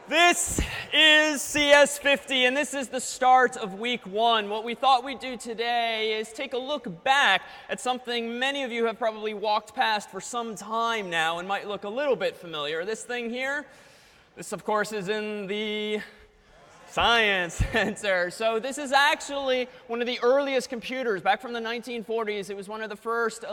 This is CS50, and this is the start of week 1. What we thought we'd do today is take a look back at something many of you have probably walked past for some time now and might look a little bit familiar. This thing here, this of course is in the Science Center. So this is actually one of the earliest computers back from the 1940s. It was one of the first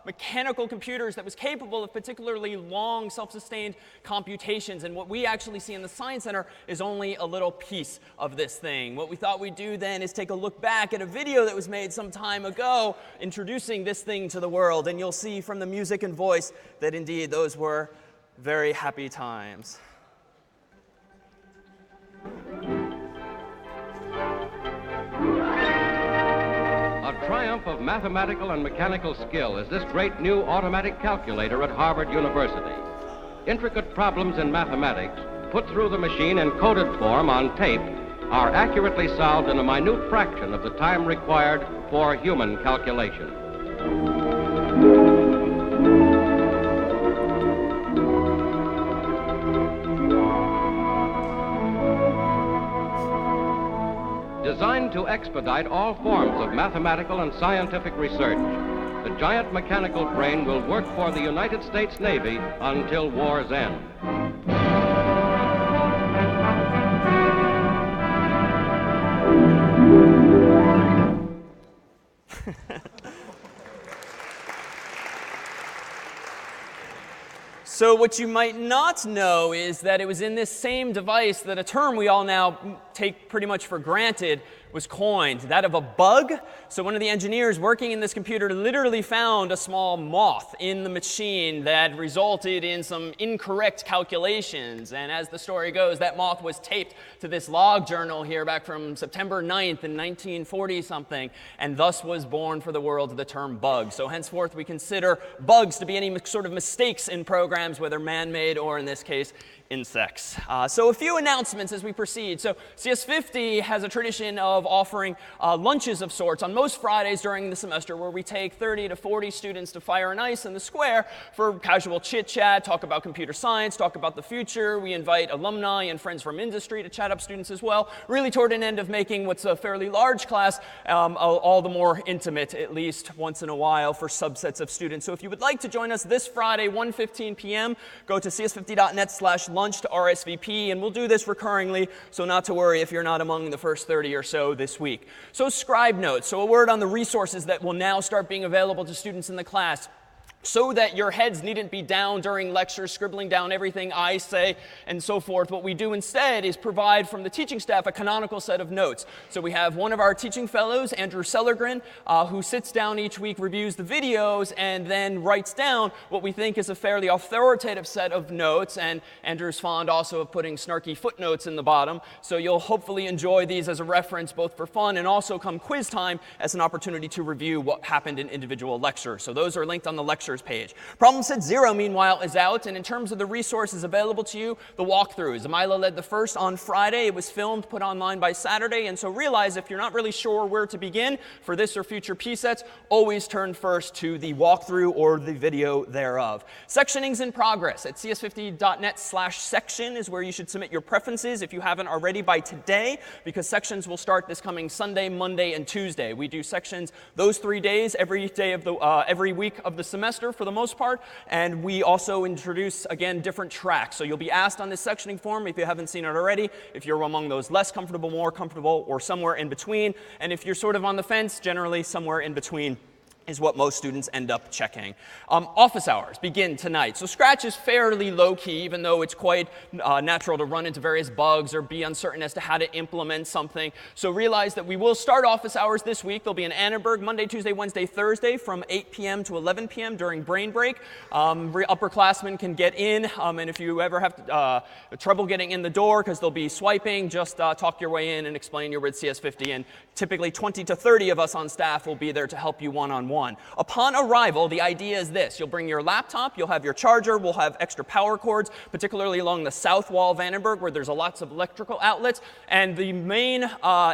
mechanical computers that was capable of particularly long self-sustained computations. And what we actually see in the Science Center is only a little piece of this thing. What we thought we'd do then is take a look back at a video that was made some time ago introducing this thing to the world. And you'll see from the music and voice that indeed those were very happy times. A triumph of mathematical and mechanical skill is this great new automatic calculator at Harvard University. Intricate problems in mathematics, put through the machine in coded form on tape, are accurately solved in a minute fraction of the time required for human calculation. Designed to expedite all forms of mathematical and scientific research, the giant mechanical brain will work for the United States Navy until war's end. So what you might not know is that it was in this same device that a term we all now take pretty much for granted was coined, that of a bug. So one of the engineers working in this computer literally found a small moth in the machine that resulted in some incorrect calculations. And as the story goes, that moth was taped to this log journal here back from September 9th in 1940-something, and thus was born for the world the term bug. So henceforth, we consider bugs to be any sort of mistakes in programs, whether man-made or, in this case, insects. So a few announcements as we proceed. So CS50 has a tradition of offering lunches of sorts on most Fridays during the semester, where we take 30 to 40 students to Fire and Ice in the square for casual chit-chat, talk about computer science, talk about the future. We invite alumni and friends from industry to chat up students as well, really toward an end of making what's a fairly large class all the more intimate, at least once in a while, for subsets of students. So if you would like to join us this Friday, 1:15 p.m., go to cs50.net/lunch to RSVP, and we'll do this recurringly, so not to worry if you're not among the first 30 or so this week. So scribe notes, so a word on the resources that will now start being available to students in the class, so that your heads needn't be down during lectures, scribbling down everything I say and so forth. What we do instead is provide from the teaching staff a canonical set of notes. So we have one of our teaching fellows, Andrew Sellergren, who sits down each week, reviews the videos, and then writes down what we think is a fairly authoritative set of notes. And Andrew's fond also of putting snarky footnotes in the bottom. So you'll hopefully enjoy these as a reference, both for fun and also come quiz time as an opportunity to review what happened in individual lectures. So those are linked on the lectures page. Problem set 0, meanwhile, is out. And in terms of the resources available to you, the walkthroughs. Amila led the first on Friday. It was filmed, put online by Saturday. And so realize if you're not really sure where to begin for this or future P-sets, always turn first to the walkthrough or the video thereof. Sectioning's in progress. At cs50.net/section is where you should submit your preferences if you haven't already by today, because sections will start this coming Sunday, Monday, and Tuesday. We do sections those 3 days, every day of the every week of the semester for the most part, and we also introduce, again, different tracks. So you'll be asked on this sectioning form, if you haven't seen it already, if you're among those less comfortable, more comfortable, or somewhere in between. And if you're sort of on the fence, generally somewhere in between is what most students end up checking. Office hours begin tonight. So Scratch is fairly low-key, even though it's quite natural to run into various bugs or be uncertain as to how to implement something. So realize that we will start office hours this week. They'll be in Annenberg Monday, Tuesday, Wednesday, Thursday from 8 p.m. to 11 p.m. during brain break. Upperclassmen can get in, and if you ever have trouble getting in the door because they'll be swiping, just talk your way in and explain you're with CS50. And typically 20 to 30 of us on staff will be there to help you one-on-one. one. Upon arrival, the idea is this. You'll bring your laptop, you'll have your charger, we'll have extra power cords, particularly along the south wall of Vandenberg where there's lots of electrical outlets. And the main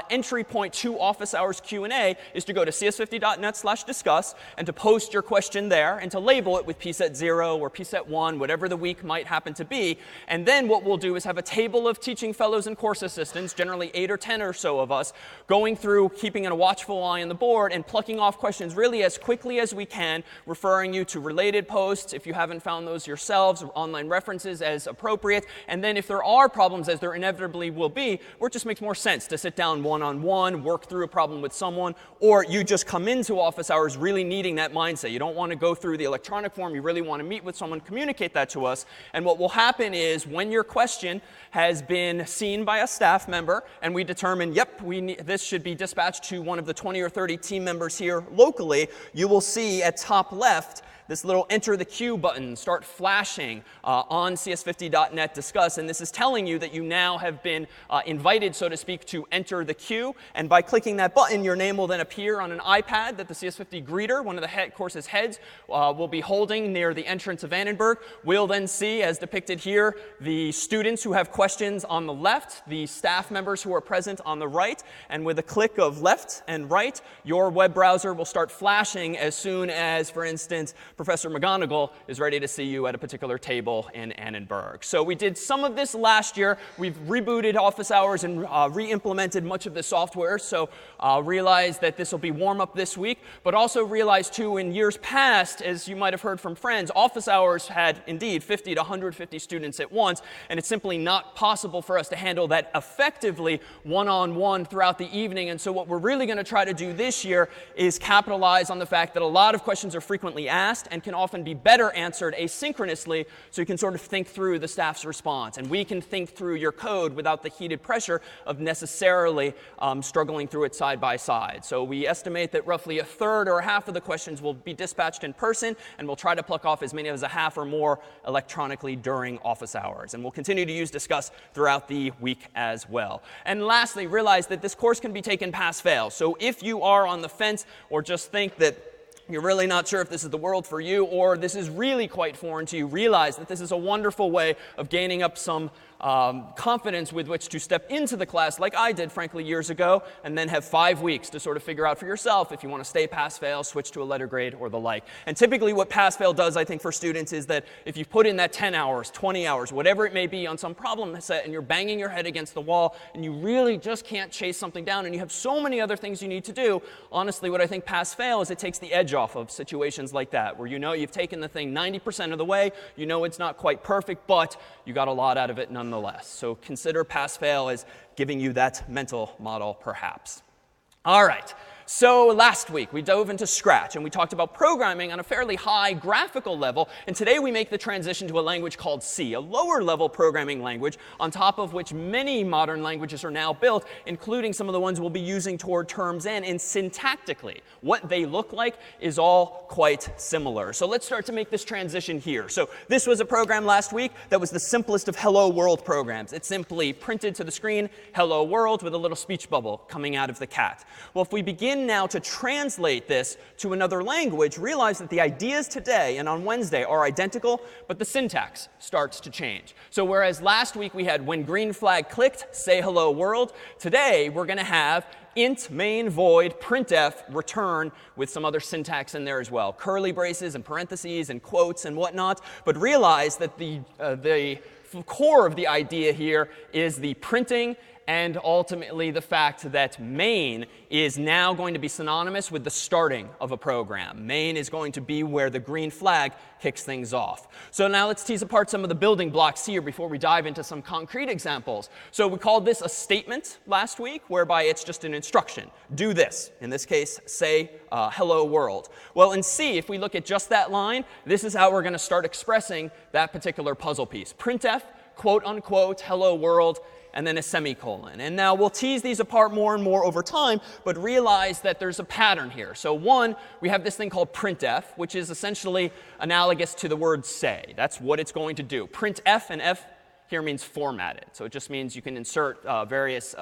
entry point to office hours Q&A is to go to cs50.net/discuss and to post your question there and to label it with pset 0 or pset 1, whatever the week might happen to be. And then what we'll do is have a table of teaching fellows and course assistants, generally 8 or 10 or so of us, going through, keeping a watchful eye on the board and plucking off questions really as quickly as we can, referring you to related posts if you haven't found those yourselves, or online references as appropriate. And then if there are problems, as there inevitably will be, where it just makes more sense to sit down one-on-one, work through a problem with someone, or you just come into office hours really needing that mindset. You don't want to go through the electronic form. You really want to meet with someone, communicate that to us. And what will happen is when your question has been seen by a staff member and we determine, yep, this should be dispatched to one of the 20 or 30 team members here locally, you will see at top left this little enter the queue button start flashing on cs50.net discuss. And this is telling you that you now have been invited, so to speak, to enter the queue. And by clicking that button, your name will then appear on an iPad that the CS50 greeter, one of the course's heads, will be holding near the entrance of Vandenberg. We'll then see, as depicted here, the students who have questions on the left, the staff members who are present on the right. And with a click of left and right, your web browser will start flashing as soon as, for instance, Professor McGonigal is ready to see you at a particular table in Annenberg. So we did some of this last year. We've rebooted office hours and re-implemented much of the software. So realize that this will be warm up this week. But also realize, too, in years past, as you might have heard from friends, office hours had indeed 50 to 150 students at once. And it's simply not possible for us to handle that effectively one-on-one throughout the evening. And so what we're really going to try to do this year is capitalize on the fact that a lot of questions are frequently asked and can often be better answered asynchronously, so you can sort of think through the staff's response. And we can think through your code without the heated pressure of necessarily struggling through it side by side. So we estimate that roughly a third or a half of the questions will be dispatched in person, and we'll try to pluck off as many as a half or more electronically during office hours. And we'll continue to use Discuss throughout the week as well. And lastly, realize that this course can be taken pass-fail. So if you are on the fence or just think that you're really not sure if this is the world for you, or this is really quite foreign to you, realize that this is a wonderful way of gaining up some confidence with which to step into the class, like I did, frankly, years ago, and then have 5 weeks to sort of figure out for yourself if you want to stay pass-fail, switch to a letter grade, or the like. And typically what pass-fail does, I think, for students is that if you put in that 10 hours, 20 hours, whatever it may be on some problem set, and you're banging your head against the wall, and you really just can't chase something down, and you have so many other things you need to do, honestly, what I think pass-fail is it takes the edge off of situations like that, where you know you've taken the thing 90% of the way, you know it's not quite perfect, but you got a lot out of it nonetheless. So consider pass-fail as giving you that mental model, perhaps. All right. So last week, we dove into Scratch, and we talked about programming on a fairly high graphical level. And today, we make the transition to a language called C, a lower-level programming language, on top of which many modern languages are now built, including some of the ones we'll be using toward terms N. And syntactically, what they look like is all quite similar. So let's start to make this transition here. So this was a program last week that was the simplest of hello world programs. It simply printed to the screen, hello world, with a little speech bubble coming out of the cat. Well, if we begin now to translate this to another language, realize that the ideas today and on Wednesday are identical, but the syntax starts to change. So whereas last week we had when green flag clicked, say hello world, today we're going to have int main void printf return with some other syntax in there as well. Curly braces and parentheses and quotes and whatnot. But realize that the core of the idea here is the printing and ultimately the fact that main is now going to be synonymous with the starting of a program. Main is going to be where the green flag kicks things off. So now let's tease apart some of the building blocks here before we dive into some concrete examples. So we called this a statement last week, whereby it's just an instruction. Do this. In this case, say hello world. Well, in C, if we look at just that line, this is how we're going to start expressing that particular puzzle piece. Printf, quote unquote, hello world, and then a semicolon. And now we'll tease these apart more and more over time, but realize that there's a pattern here. So one, we have this thing called printf, which is essentially analogous to the word say. That's what it's going to do. Printf and f here means formatted. So it just means you can insert various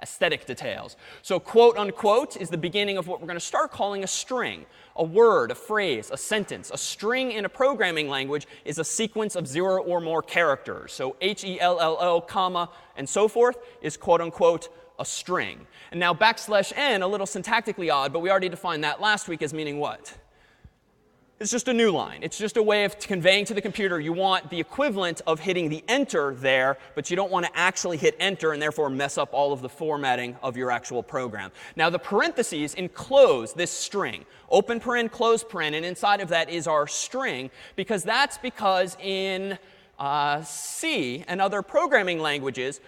aesthetic details. So quote unquote is the beginning of what we're going to start calling a string. A word, a phrase, a sentence. A string in a programming language is a sequence of 0 or more characters. So HELLO, comma, and so forth is quote unquote a string. And now \n, a little syntactically odd, but we already defined that last week as meaning what? It's just a new line. It's just a way of conveying to the computer you want the equivalent of hitting the enter there, but you don't want to actually hit enter and therefore mess up all of the formatting of your actual program. Now the parentheses enclose this string. Open paren, close paren, and inside of that is our string, because in C and other programming languages,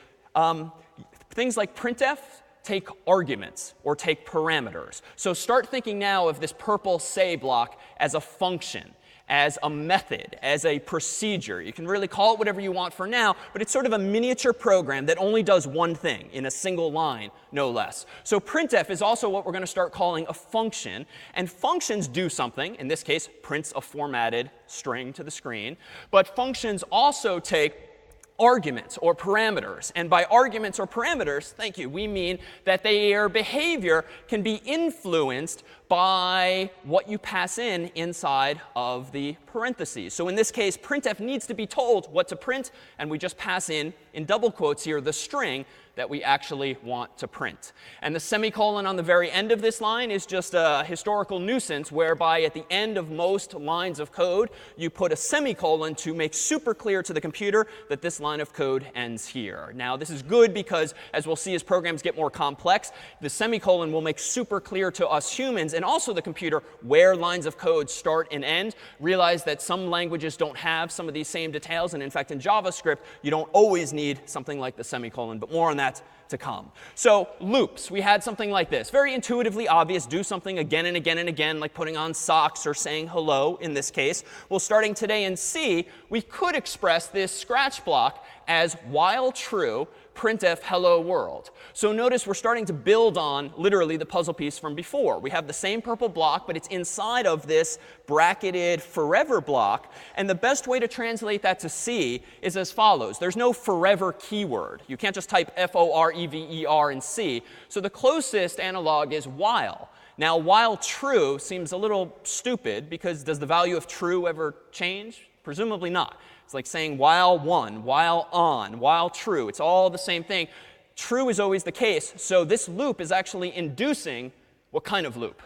things like Printf take arguments or take parameters. So start thinking now of this purple say block as a function, as a method, as a procedure. You can really call it whatever you want for now, but it's sort of a miniature program that only does one thing in a single line, no less. So Printf is also what we're going to start calling a function. And functions do something. In this case, prints a formatted string to the screen. But functions also take arguments or parameters. And by arguments or parameters, thank you, we mean that their behavior can be influenced by what you pass in inside of the parentheses. So in this case, Printf needs to be told what to print, and we just pass in double quotes here, the string that we actually want to print. And the semicolon on the very end of this line is just a historical nuisance whereby at the end of most lines of code, you put a semicolon to make super clear to the computer that this line of code ends here. Now, this is good because, as we'll see as programs get more complex, the semicolon will make super clear to us humans and also the computer where lines of code start and end. Realize that some languages don't have some of these same details. And in fact, in JavaScript, you don't always need something like the semicolon, but more on that to come. So loops, we had something like this. Very intuitively obvious, do something again and again and again, like putting on socks or saying hello in this case. Well, starting today in C, we could express this scratch block as while true, printf hello world. So notice we're starting to build on literally the puzzle piece from before. We have the same purple block, but it's inside of this bracketed forever block. And the best way to translate that to C is as follows. There's no forever keyword. You can't just type forever in C. So the closest analog is while. Now, while true seems a little stupid because does the value of true ever change? Presumably not. It's like saying while one, while on, while true. It's all the same thing. True is always the case. So this loop is actually inducing what kind of loop?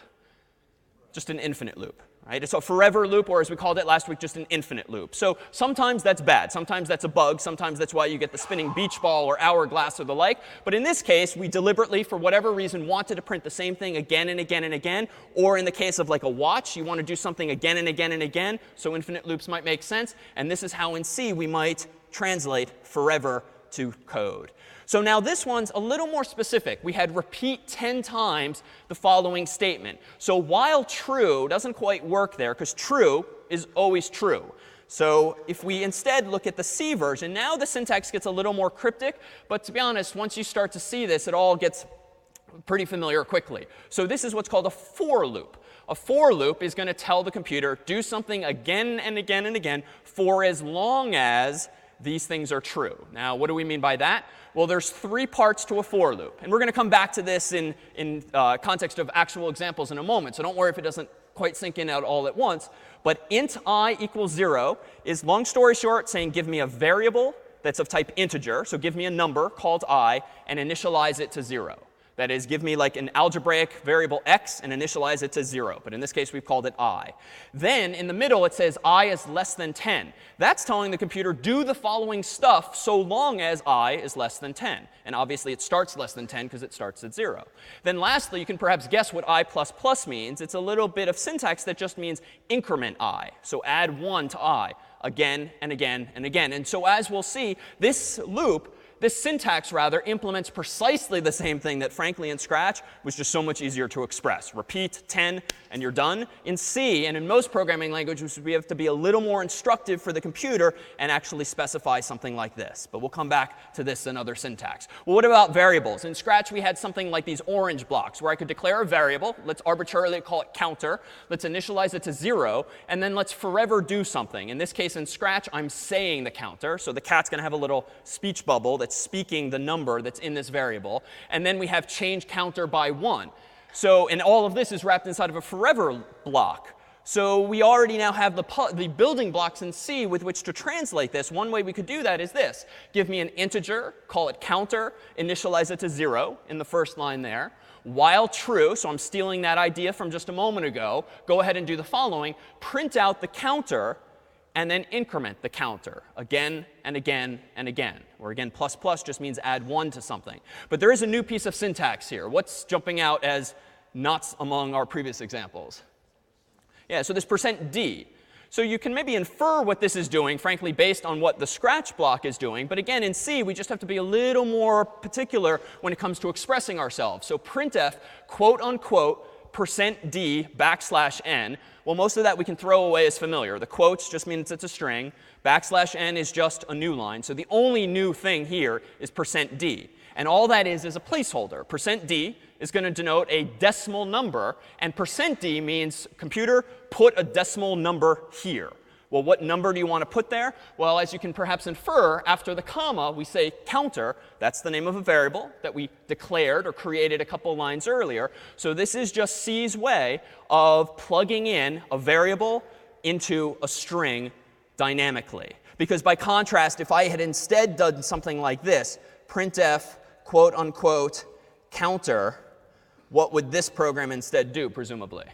Just an infinite loop. Right? It's a forever loop, or as we called it last week, just an infinite loop. So sometimes that's bad. Sometimes that's a bug. Sometimes that's why you get the spinning beach ball or hourglass or the like. But in this case, we deliberately, for whatever reason, wanted to print the same thing again and again and again. Or in the case of like a watch, you want to do something again and again and again. So infinite loops might make sense. And this is how in C we might translate forever to code. So now this one's a little more specific. We had repeat 10 times the following statement. So while true doesn't quite work there because true is always true. So if we instead look at the C version, now the syntax gets a little more cryptic. But to be honest, once you start to see this, it all gets pretty familiar quickly. So this is what's called a for loop. A for loop is going to tell the computer, do something again and again and again for as long as these things are true. Now, what do we mean by that? Well, there's 3 parts to a for loop. And we're going to come back to this in context of actual examples in a moment. So don't worry if it doesn't quite sink in out all at once. But int I equals 0 is, long story short, saying give me a variable that's of type integer. So give me a number called I and initialize it to 0. That is, give me like an algebraic variable x and initialize it to 0. But in this case, we've called it I. Then in the middle, it says I is less than 10. That's telling the computer, do the following stuff so long as I is less than 10. And obviously, it starts less than 10 because it starts at 0. Then lastly, you can perhaps guess what I++ means. It's a little bit of syntax that just means increment I. So add 1 to I again and again and again. And so as we'll see, this loop this syntax, rather, implements precisely the same thing that, frankly, in Scratch was just so much easier to express. Repeat 10, and you're done. In C, and in most programming languages, we have to be a little more instructive for the computer and actually specify something like this. But we'll come back to this in other syntax. Well, what about variables? In Scratch, we had something like these orange blocks, where I could declare a variable. Let's arbitrarily call it counter. Let's initialize it to 0, and then let's forever do something. In this case, in Scratch, I'm saying the counter. So the cat's going to have a little speech bubble that's speaking the number that's in this variable. And then we have change counter by 1. So, and all of this is wrapped inside of a forever block. So we already now have the building blocks in C with which to translate this. One way we could do that is this. Give me an integer, call it counter, initialize it to 0 in the first line there. While true, so I'm stealing that idea from just a moment ago, go ahead and do the following. Print out the counter and then increment the counter again and again and again. Or again, plus plus just means add 1 to something. But there is a new piece of syntax here. What's jumping out as not among our previous examples? Yeah, so this %d. So you can maybe infer what this is doing, frankly, based on what the Scratch block is doing. But again, in C, we just have to be a little more particular when it comes to expressing ourselves. So printf, quote unquote, %d \n. Well, most of that we can throw away as familiar. The quotes just means it's a string. \n is just a new line. So the only new thing here is %d. And all that is a placeholder. %d is going to denote a decimal number. And %d means, computer, put a decimal number here. Well, what number do you want to put there? Well, as you can perhaps infer, after the comma, we say counter. That's the name of a variable that we declared or created a couple lines earlier. So this is just C's way of plugging in a variable into a string dynamically. Because by contrast, if I had instead done something like this, printf, quote unquote, counter, what would this program instead do, presumably?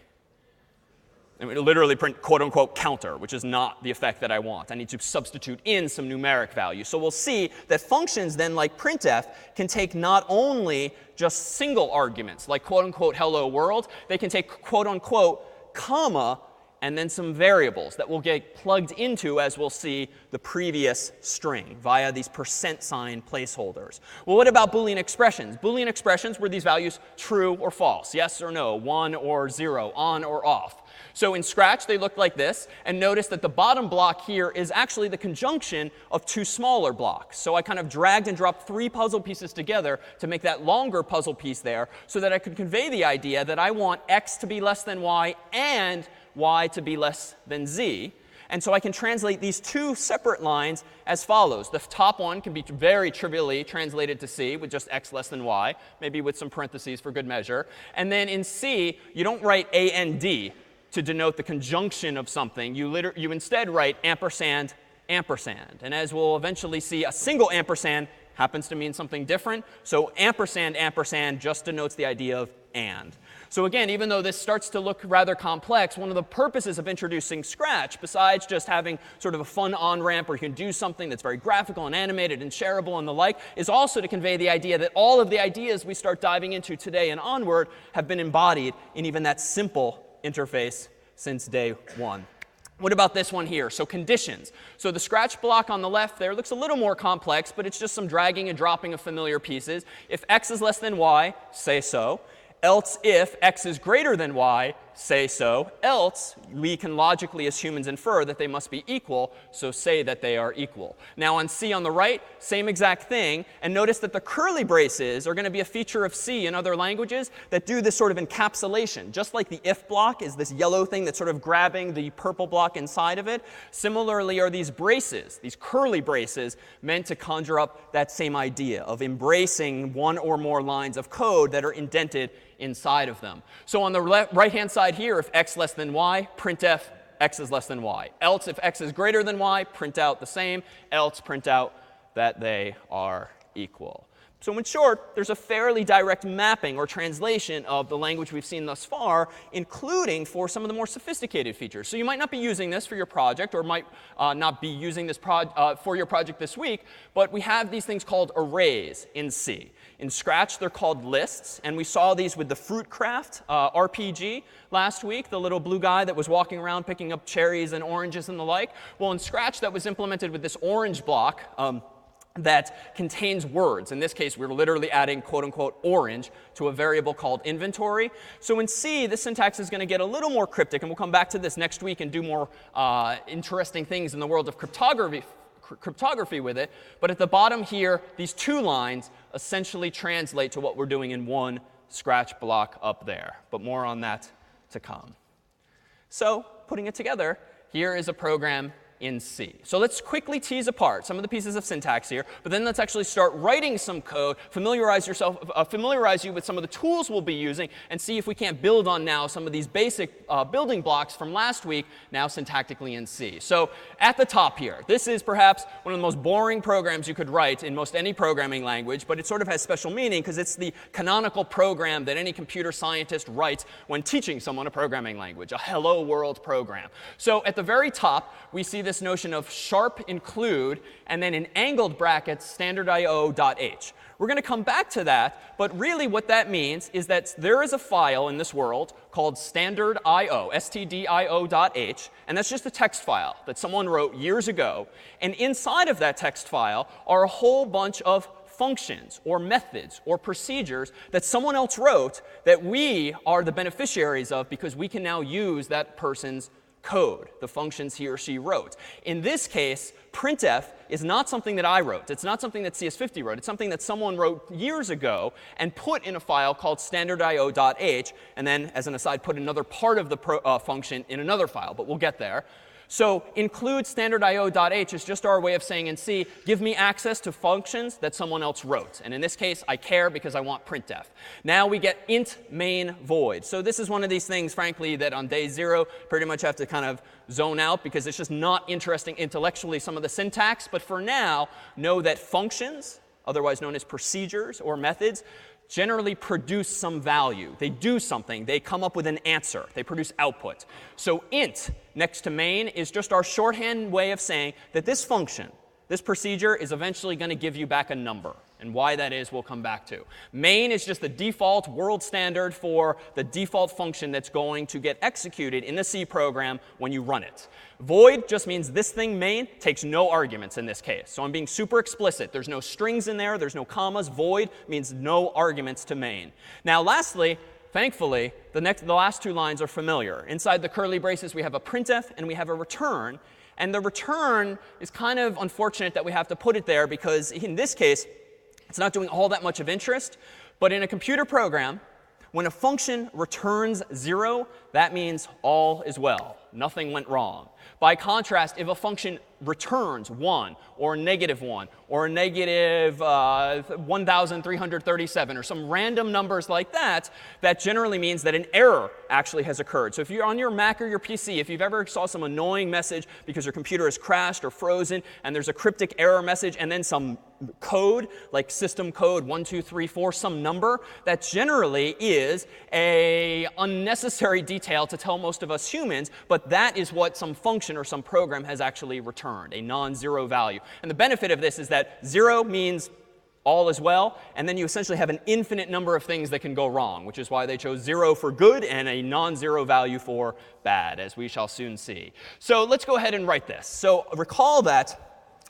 I mean, literally print quote unquote counter, which is not the effect that I want. I need to substitute in some numeric value. So we'll see that functions then like printf can take not only just single arguments like quote unquote hello world, they can take quote unquote comma and then some variables that will get plugged into, as we'll see, the previous string via these %sign placeholders. Well, what about Boolean expressions? Boolean expressions were these values true or false, yes or no, 1 or 0, on or off. So in Scratch, they look like this. And notice that the bottom block here is actually the conjunction of two smaller blocks. So I kind of dragged and dropped 3 puzzle pieces together to make that longer puzzle piece there so that I could convey the idea that I want x to be less than y and y to be less than z. And so I can translate these 2 separate lines as follows. The top one can be very trivially translated to C with just x less than y, maybe with some parentheses for good measure. And then in C, you don't write AND to denote the conjunction of something. You instead write ampersand, ampersand. And as we'll eventually see, a single ampersand happens to mean something different. So ampersand, ampersand just denotes the idea of and. So again, even though this starts to look rather complex, one of the purposes of introducing Scratch, besides just having sort of a fun on-ramp where you can do something that's very graphical and animated and shareable and the like, is also to convey the idea that all of the ideas we start diving into today and onward have been embodied in even that simple interface since day one. What about this one here? So conditions. So the Scratch block on the left there looks a little more complex, but it's just some dragging and dropping of familiar pieces. If x is less than y, say so. Else if x is greater than y, say so. Else, we can logically as humans infer that they must be equal, so say that they are equal. Now on C on the right, same exact thing. And notice that the curly braces are going to be a feature of C in other languages that do this sort of encapsulation. Just like the if block is this yellow thing that's sort of grabbing the purple block inside of it. Similarly are these braces, these curly braces, meant to conjure up that same idea of embracing one or more lines of code that are indented inside of them. So on the right-hand side here, if x less than y, printf x is less than y. Else, if x is greater than y, print out the same. Else, print out that they are equal. So in short, there's a fairly direct mapping or translation of the language we've seen thus far, including for some of the more sophisticated features. So you might not be using this for your project or might not be using this for your project this week, but we have these things called arrays in C. In Scratch, they're called lists. And we saw these with the Fruitcraft RPG last week, the little blue guy that was walking around picking up cherries and oranges and the like. Well, in Scratch, that was implemented with this orange block. that contains words. In this case, we're literally adding quote unquote orange to a variable called inventory. So in C, this syntax is going to get a little more cryptic, and we'll come back to this next week and do more interesting things in the world of cryptography with it. But at the bottom here, these two lines essentially translate to what we're doing in one scratch block up there. But more on that to come. So putting it together, here is a program in C. So let's quickly tease apart some of the pieces of syntax here, but then let's actually start writing some code, familiarize you with some of the tools we'll be using, and see if we can't build on now some of these basic building blocks from last week, now syntactically in C. So at the top here, this is perhaps one of the most boring programs you could write in most any programming language, but it sort of has special meaning because it's the canonical program that any computer scientist writes when teaching someone a programming language, a hello world program. So at the very top, we see this notion of sharp include, and then in angled brackets, standard.io.h. We're going to come back to that, but really what that means is that there is a file in this world called standard.io, stdio.h, and that's just a text file that someone wrote years ago. And inside of that text file are a whole bunch of functions or methods or procedures that someone else wrote that we are the beneficiaries of because we can now use that person's code, the functions he or she wrote. In this case, Printf is not something that I wrote. It's not something that CS50 wrote. It's something that someone wrote years ago and put in a file called standard.io.h, and then, as an aside, put another part of the function in another file. But we'll get there. So include standard.io.h is just our way of saying in C, give me access to functions that someone else wrote. And in this case, I care because I want printf. Now we get int main void. So this is one of these things, frankly, that on day 0 pretty much have to kind of zone out because it's just not interesting intellectually, some of the syntax. But for now, know that functions, otherwise known as procedures or methods, generally produce some value. They do something. They come up with an answer. They produce output. So int next to main is just our shorthand way of saying that this function, this procedure, is eventually going to give you back a number. And why that is, we'll come back to. Main is just the default world standard for the default function that's going to get executed in the C program when you run it. Void just means this thing, main, takes no arguments in this case. So I'm being super explicit. There's no strings in there. There's no commas. Void means no arguments to main. Now, lastly, thankfully, the last two lines are familiar. Inside the curly braces, we have a printf and we have a return. And the return is kind of unfortunate that we have to put it there because in this case, it's not doing all that much of interest. But in a computer program, when a function returns 0, that means all is well. Nothing went wrong. By contrast, if a function returns 1 or -1 or negative 1,337 or some random numbers like that, that generally means that an error actually has occurred. So if you're on your Mac or your PC, if you've ever saw some annoying message because your computer has crashed or frozen and there's a cryptic error message and then some code, like system code 1234, some number, that generally is a unnecessary detail to tell most of us humans, but that is what some function or some program has actually returned, a non-zero value. And the benefit of this is that 0 means all is well, and then you essentially have an infinite number of things that can go wrong, which is why they chose 0 for good and a non-zero value for bad, as we shall soon see. So let's go ahead and write this. So recall that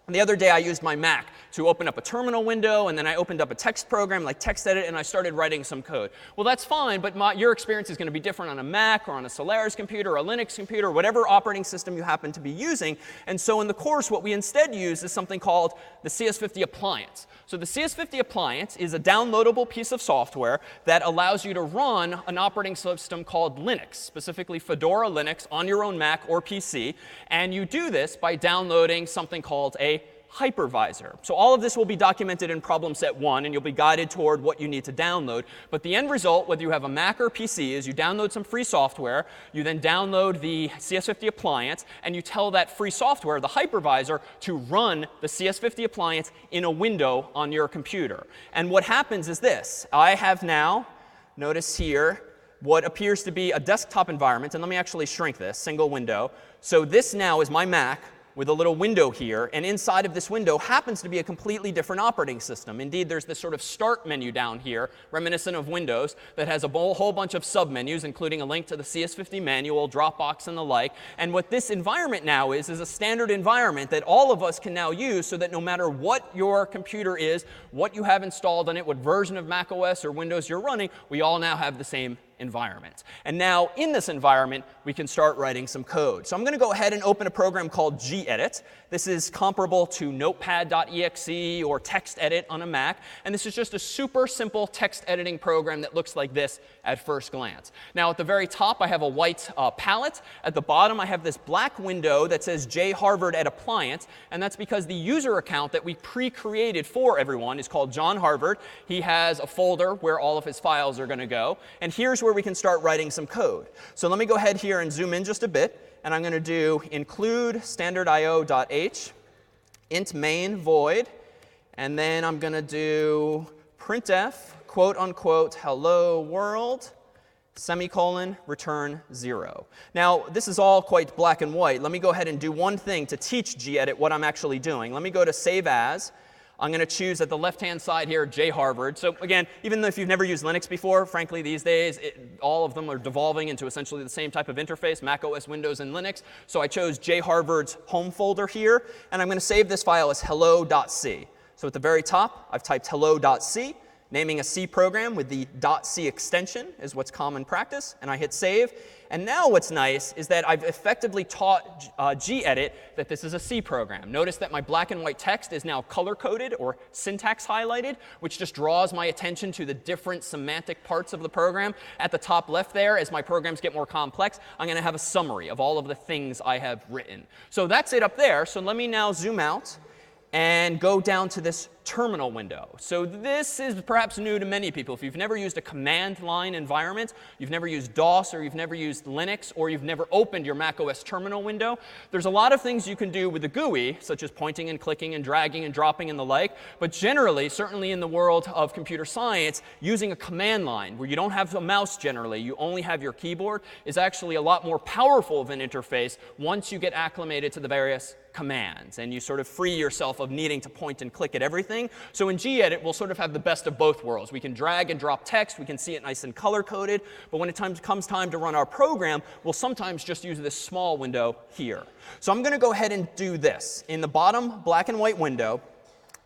the other day I used my Mac to open up a terminal window, and then I opened up a text program like TextEdit, and I started writing some code. Well, that's fine, but your experience is going to be different on a Mac or on a Solaris computer or a Linux computer, whatever operating system you happen to be using. And so in the course, what we instead use is something called the CS50 appliance. So the CS50 appliance is a downloadable piece of software that allows you to run an operating system called Linux, specifically Fedora Linux, on your own Mac or PC. And you do this by downloading something called a hypervisor. So all of this will be documented in problem set 1, and you'll be guided toward what you need to download. But the end result, whether you have a Mac or PC, is you download some free software, you then download the CS50 appliance, and you tell that free software, the hypervisor, to run the CS50 appliance in a window on your computer. And what happens is this. I have now, notice here, what appears to be a desktop environment. And let me actually shrink this, single window. So this now is my Mac with a little window here, and inside of this window happens to be a completely different operating system. Indeed, there's this sort of start menu down here, reminiscent of Windows, that has a whole bunch of submenus, including a link to the CS50 manual, Dropbox, and the like. And what this environment now is a standard environment that all of us can now use so that no matter what your computer is, what you have installed on it, what version of macOS or Windows you're running, we all now have the same environment. And now in this environment, we can start writing some code. So I'm going to go ahead and open a program called Gedit. This is comparable to notepad.exe or TextEdit on a Mac. And this is just a super simple text editing program that looks like this at first glance. Now at the very top, I have a white palette. At the bottom, I have this black window that says J Harvard at Appliance. And that's because the user account that we pre-created for everyone is called John Harvard. He has a folder where all of his files are going to go. And here's where we can start writing some code. So let me go ahead here and zoom in just a bit. And I'm going to do include standardIO.h, int main void. And then I'm going to do printf, quote unquote, hello world, semicolon, return 0. Now, this is all quite black and white. Let me go ahead and do one thing to teach Gedit what I'm actually doing. Let me go to Save As. I'm going to choose at the left-hand side here, J Harvard. So again, even if you've never used Linux before, frankly, these days, all of them are devolving into essentially the same type of interface, Mac OS, Windows, and Linux. So I chose J Harvard's home folder here. And I'm going to save this file as hello.c. So at the very top, I've typed hello.c. Naming a C program with the .c extension is what's common practice. And I hit save. And now what's nice is that I've effectively taught Gedit that this is a C program. Notice that my black and white text is now color-coded or syntax highlighted, which just draws my attention to the different semantic parts of the program. At the top left there, as my programs get more complex, I'm going to have a summary of all of the things I have written. So that's it up there. So let me now zoom out and go down to this terminal window. So this is perhaps new to many people. If you've never used a command line environment, you've never used DOS, or you've never used Linux, or you've never opened your Mac OS terminal window, there's a lot of things you can do with the GUI, such as pointing and clicking and dragging and dropping and the like. But generally, certainly in the world of computer science, using a command line where you don't have a mouse generally, you only have your keyboard, is actually a lot more powerful of an interface once you get acclimated to the various commands and you sort of free yourself of needing to point and click at everything. So in Gedit, we'll sort of have the best of both worlds. We can drag and drop text. We can see it nice and color-coded. But when it comes time to run our program, we'll sometimes just use this small window here. So I'm going to go ahead and do this. In the bottom black and white window,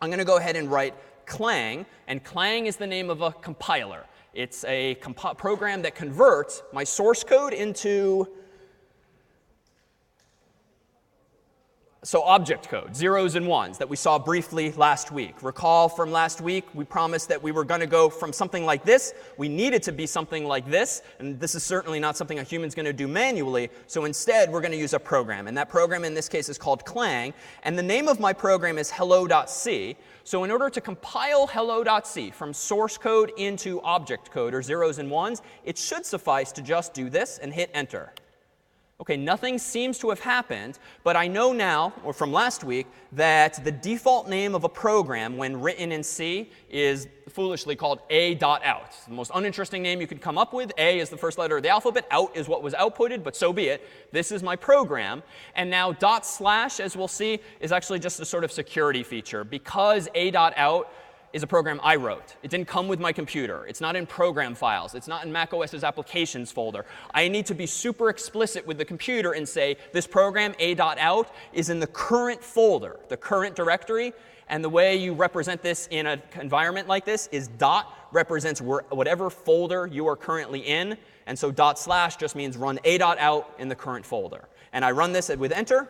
I'm going to go ahead and write clang. And clang is the name of a compiler. It's a program that converts my source code into object code, zeros and ones, that we saw briefly last week. Recall from last week, we promised that we were going to go from something like this. We needed to be something like this. And this is certainly not something a human's going to do manually. So instead, we're going to use a program. And that program in this case is called clang. And the name of my program is hello.c. So in order to compile hello.c from source code into object code, or zeros and ones, it should suffice to just do this and hit enter. OK, nothing seems to have happened, but I know now, or from last week, that the default name of a program when written in C is foolishly called a.out. It's the most uninteresting name you could come up with. A is the first letter of the alphabet. Out is what was outputted, but so be it. This is my program. And now /, as we'll see, is actually just a sort of security feature. Because a.out is a program I wrote. It didn't come with my computer. It's not in program files. It's not in Mac OS's applications folder. I need to be super explicit with the computer and say, this program, a.out, is in the current folder, the current directory. And the way you represent this in an environment like this is dot represents whatever folder you are currently in. And so // just means run a.out in the current folder. And I run this with enter,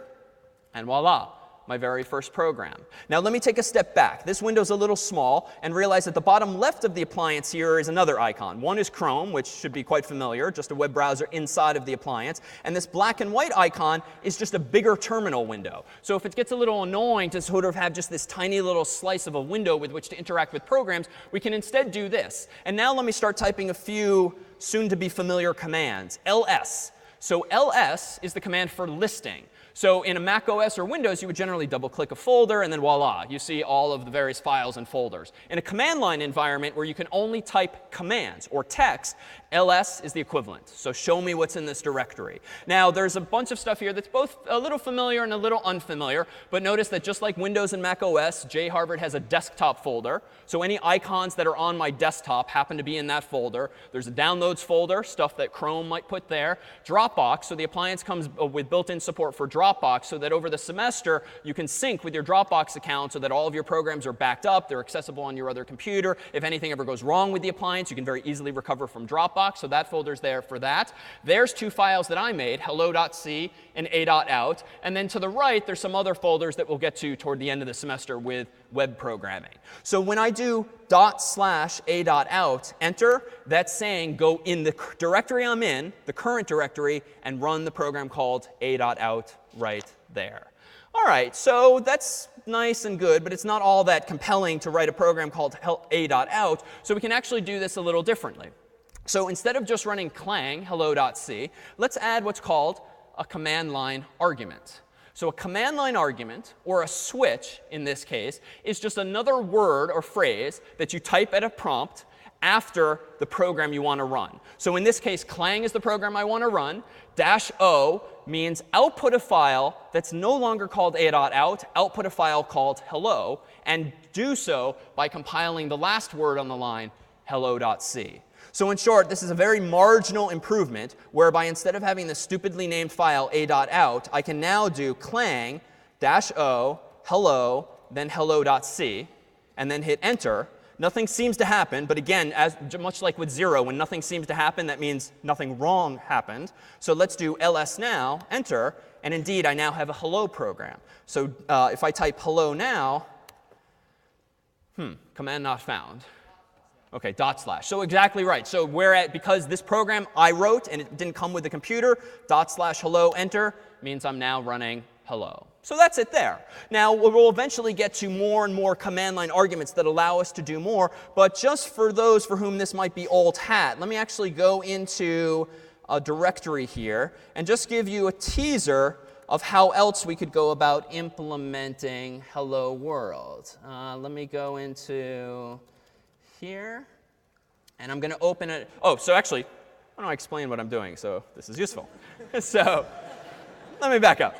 and voila, my very first program. Now let me take a step back. This window's a little small, and realize at the bottom left of the appliance here is another icon. One is Chrome, which should be quite familiar, just a web browser inside of the appliance. And this black and white icon is just a bigger terminal window. So if it gets a little annoying to sort of have just this tiny little slice of a window with which to interact with programs, we can instead do this. And now let me start typing a few soon-to-be familiar commands. ls. So ls is the command for listing. So in a Mac OS or Windows, you would generally double-click a folder, and then voila, you see all of the various files and folders. In a command line environment where you can only type commands or text, ls is the equivalent. So show me what's in this directory. Now, there's a bunch of stuff here that's both a little familiar and a little unfamiliar. But notice that just like Windows and Mac OS, JHarvard has a desktop folder. So any icons that are on my desktop happen to be in that folder. There's a downloads folder, stuff that Chrome might put there. Dropbox, so the appliance comes with built-in support for Dropbox, so that over the semester you can sync with your Dropbox account so that all of your programs are backed up. They're accessible on your other computer. If anything ever goes wrong with the appliance, you can very easily recover from Dropbox. So that folder's there for that. There's two files that I made, hello.c and a.out. And then to the right, there's some other folders that we'll get to toward the end of the semester with web programming. So when I do /a.out, enter, that's saying go in the directory I'm in, the current directory, and run the program called a.out right there. All right, so that's nice and good, but it's not all that compelling to write a program called a.out. So we can actually do this a little differently. So instead of just running clang hello.c, let's add what's called a command line argument. So a command line argument, or a switch in this case, is just another word or phrase that you type at a prompt after the program you want to run. So in this case, clang is the program I want to run. -o means output a file that's no longer called a.out, output a file called hello, and do so by compiling the last word on the line, hello.c. So in short, this is a very marginal improvement whereby instead of having the stupidly named file a.out, I can now do clang -o hello, then hello.c, and then hit enter. Nothing seems to happen. But again, much like with 0, when nothing seems to happen, that means nothing wrong happened. So let's do ls now, enter. And indeed, I now have a hello program. So if I type hello now, command not found. OK, /. So exactly right. So because this program I wrote and it didn't come with the computer, /hello enter means I'm now running hello. So that's it there. Now, we'll eventually get to more and more command line arguments that allow us to do more. But just for those for whom this might be old hat, let me actually go into a directory here and just give you a teaser of how else we could go about implementing hello world. Let me go into here, and I'm going to open it. Oh, so actually, why don't I explain what I'm doing so this is useful? So let me back up.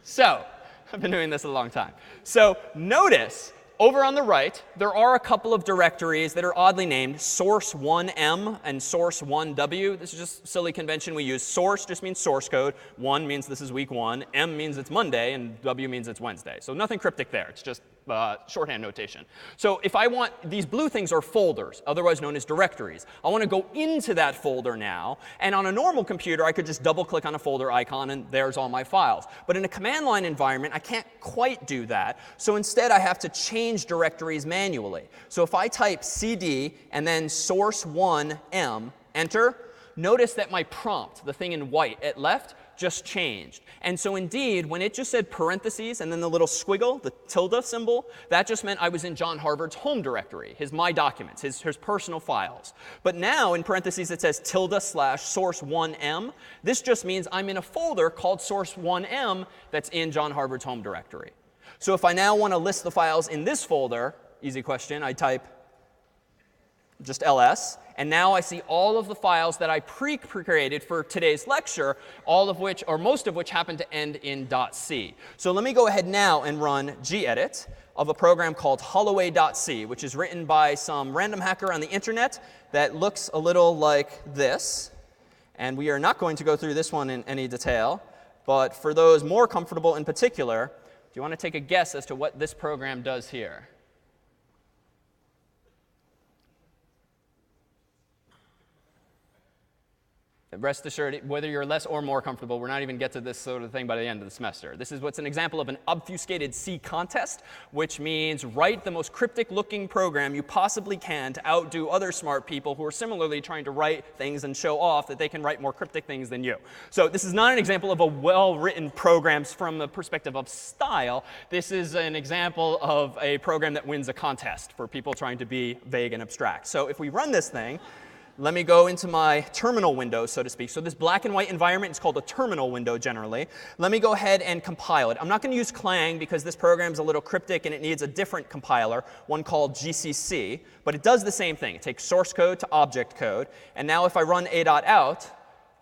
So I've been doing this a long time. So notice over on the right, there are a couple of directories that are oddly named source1m and source1w. This is just silly convention we use. Source just means source code. 1 means this is week 1. M means it's Monday. And W means it's Wednesday. So nothing cryptic there. It's just shorthand notation. So if I want, these blue things are folders, otherwise known as directories. I want to go into that folder now. And on a normal computer, I could just double click on a folder icon and there's all my files. But in a command line environment, I can't quite do that. So instead, I have to change directories manually. So if I type cd and then source1m, enter, notice that my prompt, the thing in white at left, just changed. And so indeed, when it just said parentheses and then the little squiggle, the tilde symbol, that just meant I was in John Harvard's home directory, his My Documents, his personal files. But now, in parentheses, it says tilde/source1m. This just means I'm in a folder called source1m that's in John Harvard's home directory. So if I now want to list the files in this folder, easy question, I type just ls. And now I see all of the files that I pre-created for today's lecture, all of which, or most of which, happen to end in .c. So let me go ahead now and run gedit of a program called holloway.c, which is written by some random hacker on the internet that looks a little like this. And we are not going to go through this one in any detail. But for those more comfortable in particular, do you want to take a guess as to what this program does here? Rest assured, whether you're less or more comfortable, we're not even get to this sort of thing by the end of the semester. This is what's an example of an obfuscated C contest, which means write the most cryptic looking program you possibly can to outdo other smart people who are similarly trying to write things and show off that they can write more cryptic things than you. So this is not an example of a well-written program from the perspective of style. This is an example of a program that wins a contest for people trying to be vague and abstract. So if we run this thing, let me go into my terminal window, so to speak. So this black and white environment is called a terminal window generally. Let me go ahead and compile it. I'm not going to use Clang because this program is a little cryptic and it needs a different compiler, one called GCC. But it does the same thing. It takes source code to object code. And now if I run a.out,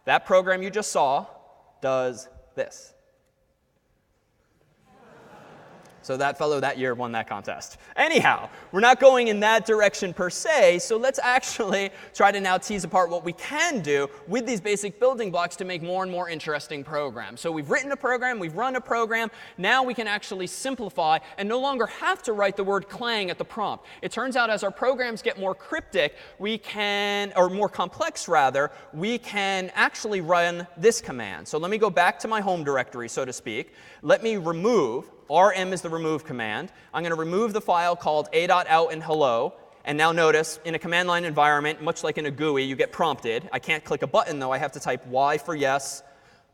that program you just saw does this. So that fellow that year won that contest. Anyhow, we're not going in that direction per se, so let's actually try to now tease apart what we can do with these basic building blocks to make more and more interesting programs. So we've written a program, we've run a program, now we can actually simplify and no longer have to write the word Clang at the prompt. It turns out as our programs get more cryptic, we can, or more complex rather, we can actually run this command. So let me go back to my home directory, so to speak. Let me remove. rm is the remove command. I'm going to remove the file called a.out and hello. And now notice, in a command line environment, much like in a GUI, you get prompted. I can't click a button, though. I have to type Y for yes,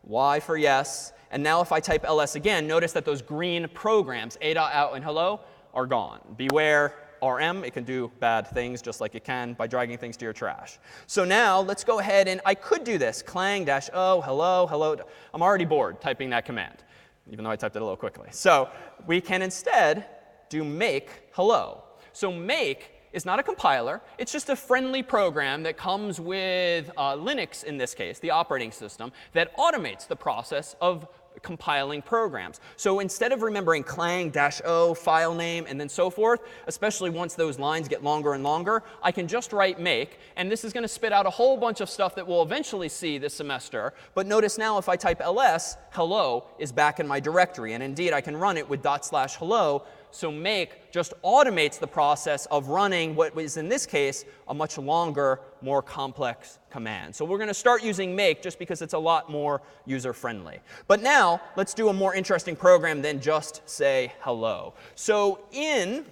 Y for yes. And now if I type ls again, notice that those green programs, a.out and hello, are gone. Beware rm. It can do bad things just like it can by dragging things to your trash. So now let's go ahead and I could do this. Clang-o, hello, hello. I'm already bored typing that command, even though I typed it a little quickly. So we can instead do make hello. So make is not a compiler. It's just a friendly program that comes with Linux, in this case, the operating system, that automates the process of compiling programs. So instead of remembering clang-o, file name, and then so forth, especially once those lines get longer and longer, I can just write make. And this is going to spit out a whole bunch of stuff that we'll eventually see this semester. But notice now if I type ls, hello is back in my directory. And indeed, I can run it with /hello. So make just automates the process of running what is, in this case, a much longer, more complex command. So we're going to start using make just because it's a lot more user-friendly. But now, let's do a more interesting program than just say hello. So in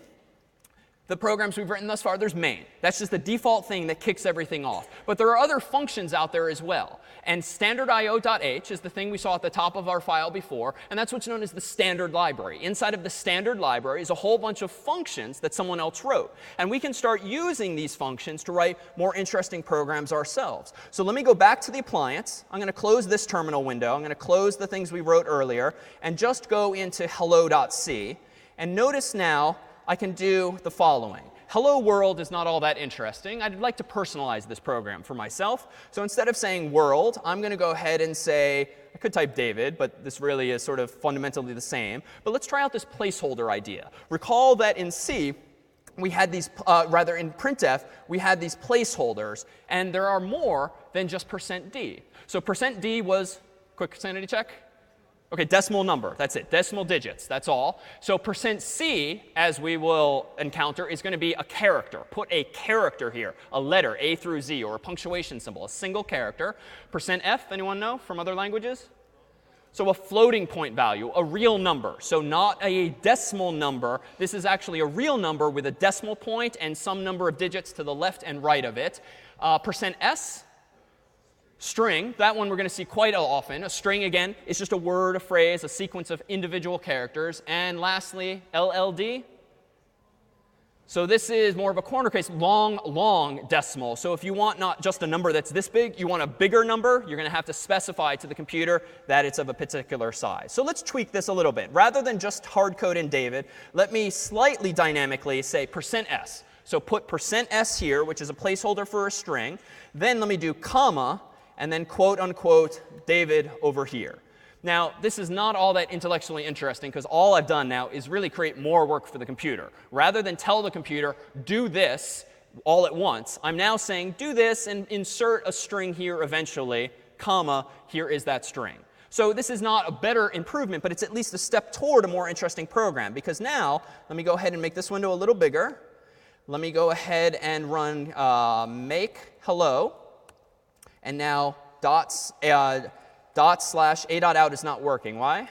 the programs we've written thus far, there's main. That's just the default thing that kicks everything off. But there are other functions out there as well. And standard.io.h is the thing we saw at the top of our file before. And that's what's known as the standard library. Inside of the standard library is a whole bunch of functions that someone else wrote. And we can start using these functions to write more interesting programs ourselves. So let me go back to the appliance. I'm going to close this terminal window. I'm going to close the things we wrote earlier and just go into hello.c. And notice now I can do the following. Hello world is not all that interesting. I'd like to personalize this program for myself. So instead of saying world, I'm going to go ahead and say, I could type David, but this really is sort of fundamentally the same. But let's try out this placeholder idea. Recall that in C, we had these, rather in Printf, we had these placeholders. And there are more than just %d. So %d was, quick sanity check. OK, decimal number. That's it. Decimal digits. That's all. So %c, as we will encounter, is going to be a character. Put a character here, a letter, A through Z, or a punctuation symbol, a single character. %f, anyone know from other languages? So a floating point value, a real number. So not a decimal number. This is actually a real number with a decimal point and some number of digits to the left and right of it. %s. String, that one we're going to see quite often. A string, again, is just a word, a phrase, a sequence of individual characters. And lastly, LLD. So this is more of a corner case, long decimal. So if you want not just a number that's this big, you want a bigger number, you're going to have to specify to the computer that it's of a particular size. So let's tweak this a little bit. Rather than just hard code in David, let me slightly dynamically say %s. So put %s here, which is a placeholder for a string. Then let me do comma. And then quote unquote David over here. Now, this is not all that intellectually interesting because all I've done now is really create more work for the computer. Rather than tell the computer, do this all at once, I'm now saying do this and insert a string here eventually, comma, here is that string. So this is not a better improvement, but it's at least a step toward a more interesting program. Because now, let me go ahead and make this window a little bigger. Let me go ahead and run make hello. And now /a.out is not working. Why?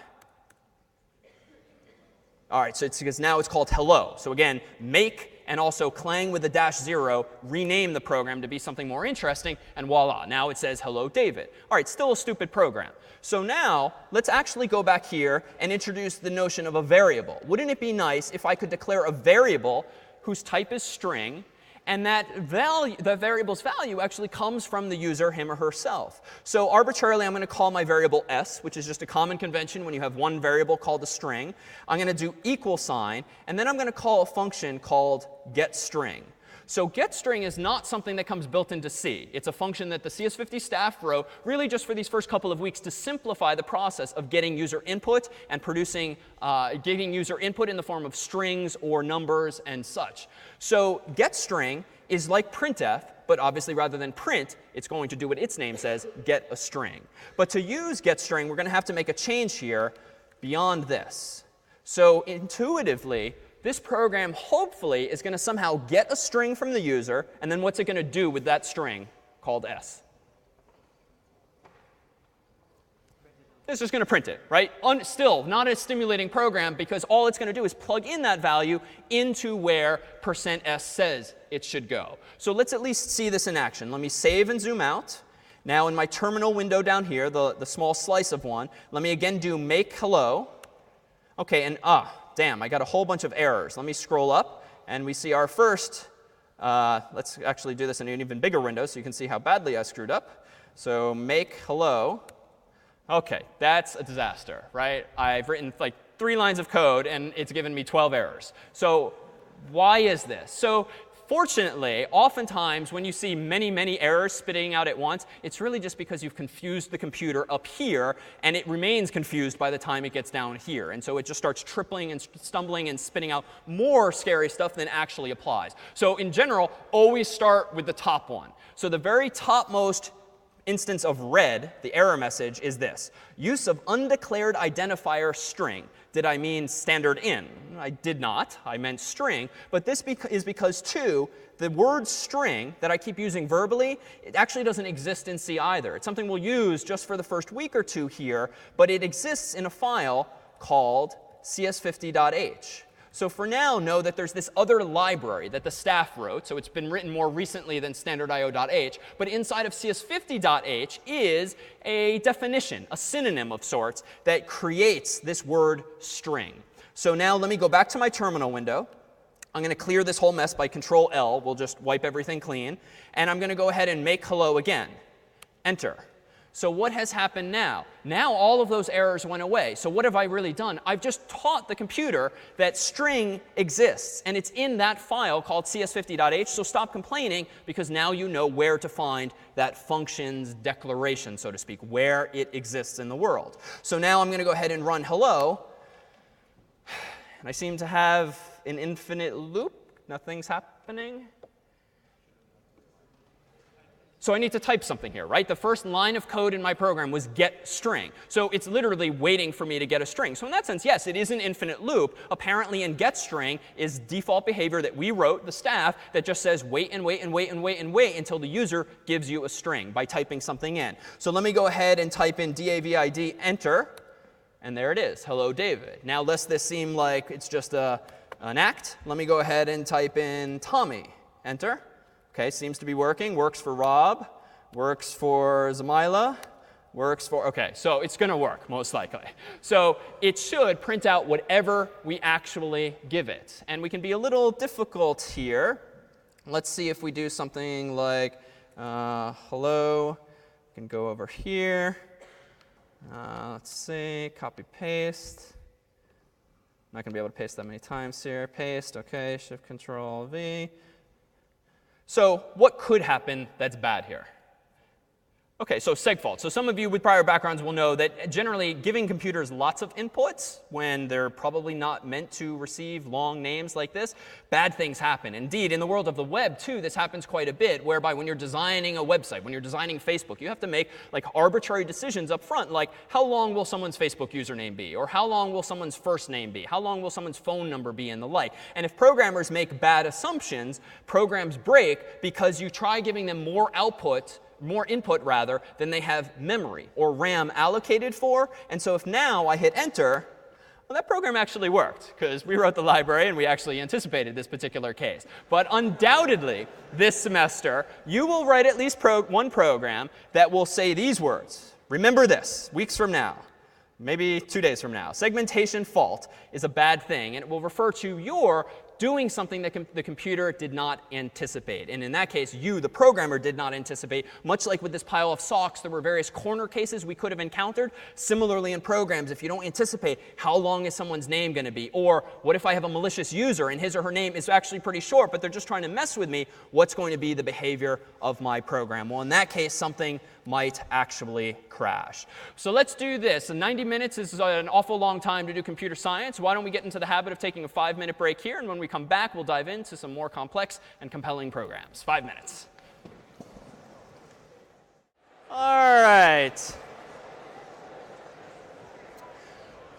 All right, so it's because now it's called hello. So again, make and also clang with the -0, rename the program to be something more interesting, and voila, now it says hello David. All right, still a stupid program. So now let's actually go back here and introduce the notion of a variable. Wouldn't it be nice if I could declare a variable whose type is string, And that value, the variable's value actually comes from the user, him or herself. So arbitrarily, I'm going to call my variable s, which is just a common convention when you have one variable called a string. I'm going to do equal sign, and then I'm going to call a function called getString. So getString is not something that comes built into C. It's a function that the CS50 staff wrote really just for these first couple of weeks to simplify the process of getting user input and producing, getting user input in the form of strings or numbers and such. So getString is like Printf, but obviously rather than print, it's going to do what its name says, get a string. But to use getString, we're going to have to make a change here beyond this. So intuitively, this program hopefully is going to somehow get a string from the user, and then what's it going to do with that string called s? It's just going to print it, right? Still not a stimulating program because all it's going to do is plug in that value into where %s says it should go. So let's at least see this in action. Let me save and zoom out. Now in my terminal window down here, the small slice of one, let me again do make hello. OK, and damn, I got a whole bunch of errors. Let me scroll up, and we see our first. Let's actually do this in an even bigger window so you can see how badly I screwed up. So make hello. OK, that's a disaster, right? I've written like 3 lines of code, and it's given me 12 errors. So why is this? So fortunately, oftentimes when you see many, many errors spitting out at once, it's really just because you've confused the computer up here, and it remains confused by the time it gets down here. And so it just starts tripling and stumbling and spitting out more scary stuff than actually applies. So in general, always start with the top one. So the very topmost instance of red, the error message, is this. Use of undeclared identifier string. Did I mean standard in? I did not. I meant string. But this is because, too, the word string that I keep using verbally, it actually doesn't exist in C either. It's something we'll use just for the first week or two here. But it exists in a file called CS50.h. So for now, know that there's this other library that the staff wrote. So it's been written more recently than standard.io.h. But inside of CS50.h is a definition, a synonym of sorts, that creates this word string. So now let me go back to my terminal window. I'm going to clear this whole mess by Control L. We'll just wipe everything clean. And I'm going to go ahead and make hello again. Enter. So what has happened now? Now all of those errors went away. So what have I really done? I've just taught the computer that string exists. And it's in that file called cs50.h. So stop complaining, because now you know where to find that function's declaration, so to speak, where it exists in the world. So now I'm going to go ahead and run hello. And I seem to have an infinite loop. Nothing's happening. So I need to type something here, right? The first line of code in my program was get string. So it's literally waiting for me to get a string. So in that sense, yes, it is an infinite loop. Apparently in getString is default behavior that we wrote, the staff, that just says wait and wait and wait and wait and wait until the user gives you a string by typing something in. So let me go ahead and type in DAVID, enter. And there it is, hello David. Now lest this seem like it's just an act, let me go ahead and type in Tommy, enter. OK, seems to be working. Works for Rob. Works for Zamila. Works for, OK, so it's going to work, most likely. So it should print out whatever we actually give it. And we can be a little difficult here. Let's see if we do something like hello. We can go over here. Let's see, copy, paste. Not going to be able to paste that many times here. Paste, OK, Shift, Control, V. So what could happen that's bad here? OK, so segfault. So some of you with prior backgrounds will know that generally giving computers lots of inputs when they're probably not meant to receive long names like this, bad things happen. Indeed, in the world of the web, too, this happens quite a bit, whereby when you're designing a website, when you're designing Facebook, you have to make like arbitrary decisions up front, like how long will someone's Facebook username be? Or how long will someone's first name be? How long will someone's phone number be, and the like? And if programmers make bad assumptions, programs break because you try giving them more input rather, than they have memory or RAM allocated for. And so if now I hit enter, well, that program actually worked, because we wrote the library and we actually anticipated this particular case. But undoubtedly, this semester, you will write at least one program that will say these words. Remember this, weeks from now, maybe 2 days from now. Segmentation fault is a bad thing, and it will refer to your doing something that the computer did not anticipate. And in that case, you, the programmer, did not anticipate. Much like with this pile of socks, there were various corner cases we could have encountered. Similarly in programs, if you don't anticipate how long is someone's name going to be, or what if I have a malicious user and his or her name is actually pretty short, but they're just trying to mess with me, what's going to be the behavior of my program? Well, in that case, something might actually crash. So let's do this. So 90 minutes is an awful long time to do computer science. Why don't we get into the habit of taking a 5-minute break here, and when we come back, we'll dive into some more complex and compelling programs. 5 minutes. All right.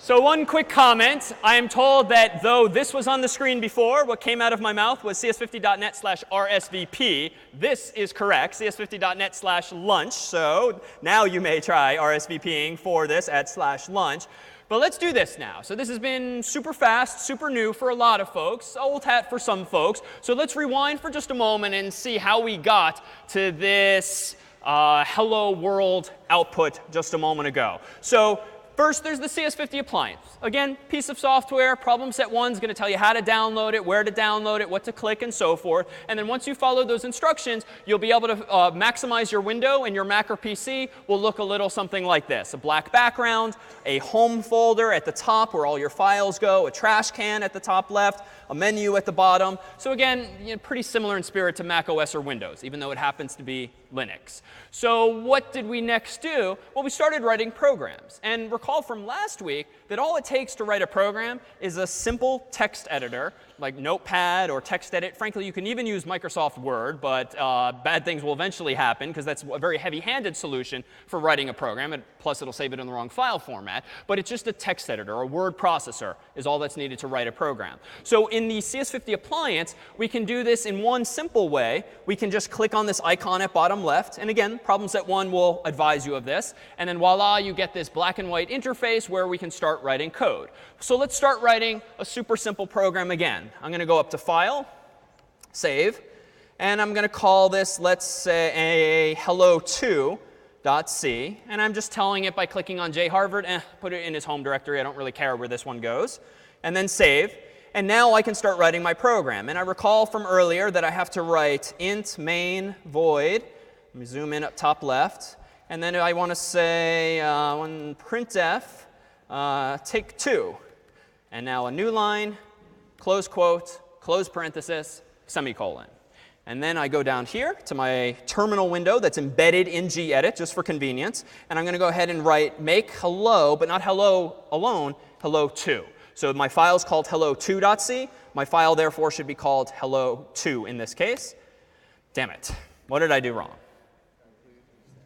So one quick comment. I am told that though this was on the screen before, what came out of my mouth was cs50.net/RSVP. This is correct, cs50.net/lunch. So now you may try RSVPing for this at /lunch. But let's do this now. So this has been super fast, super new for a lot of folks, old hat for some folks. So let's rewind for just a moment and see how we got to this hello world output just a moment ago. So first, there's the CS50 appliance. Again, piece of software. Problem set 1 is going to tell you how to download it, where to download it, what to click, and so forth. And then once you follow those instructions, you'll be able to maximize your window, and your Mac or PC will look a little something like this. A black background, a home folder at the top where all your files go, a trash can at the top left, a menu at the bottom. So again, pretty similar in spirit to Mac OS or Windows, even though it happens to be Linux. So what did we next do? Well, we started writing programs. And recall from last week that all it takes to write a program is a simple text editor, like Notepad or TextEdit. Frankly, you can even use Microsoft Word, but bad things will eventually happen because that's a very heavy-handed solution for writing a program. And plus, it'll save it in the wrong file format. But it's just a text editor, or a word processor is all that's needed to write a program. So in the CS50 appliance, we can do this in one simple way. We can just click on this icon at bottom left. And again, problem set 1 will advise you of this. And then voila, you get this black and white interface where we can start writing code. So let's start writing a super simple program again. I'm going to go up to File, Save, and I'm going to call this, let's say, hello2.c. And I'm just telling it by clicking on jharvard, put it in his home directory. I don't really care where this one goes. And then Save. And now I can start writing my program. And I recall from earlier that I have to write int main void. Let me zoom in up top left. And then I want to say printf take 2. And now a new line, close quote, close parenthesis, semicolon. And then I go down here to my terminal window that's embedded in Gedit, just for convenience. And I'm going to go ahead and write make hello, but not hello alone, hello2. So my file is called hello2.c. My file, therefore, should be called hello2 in this case. Damn it. What did I do wrong?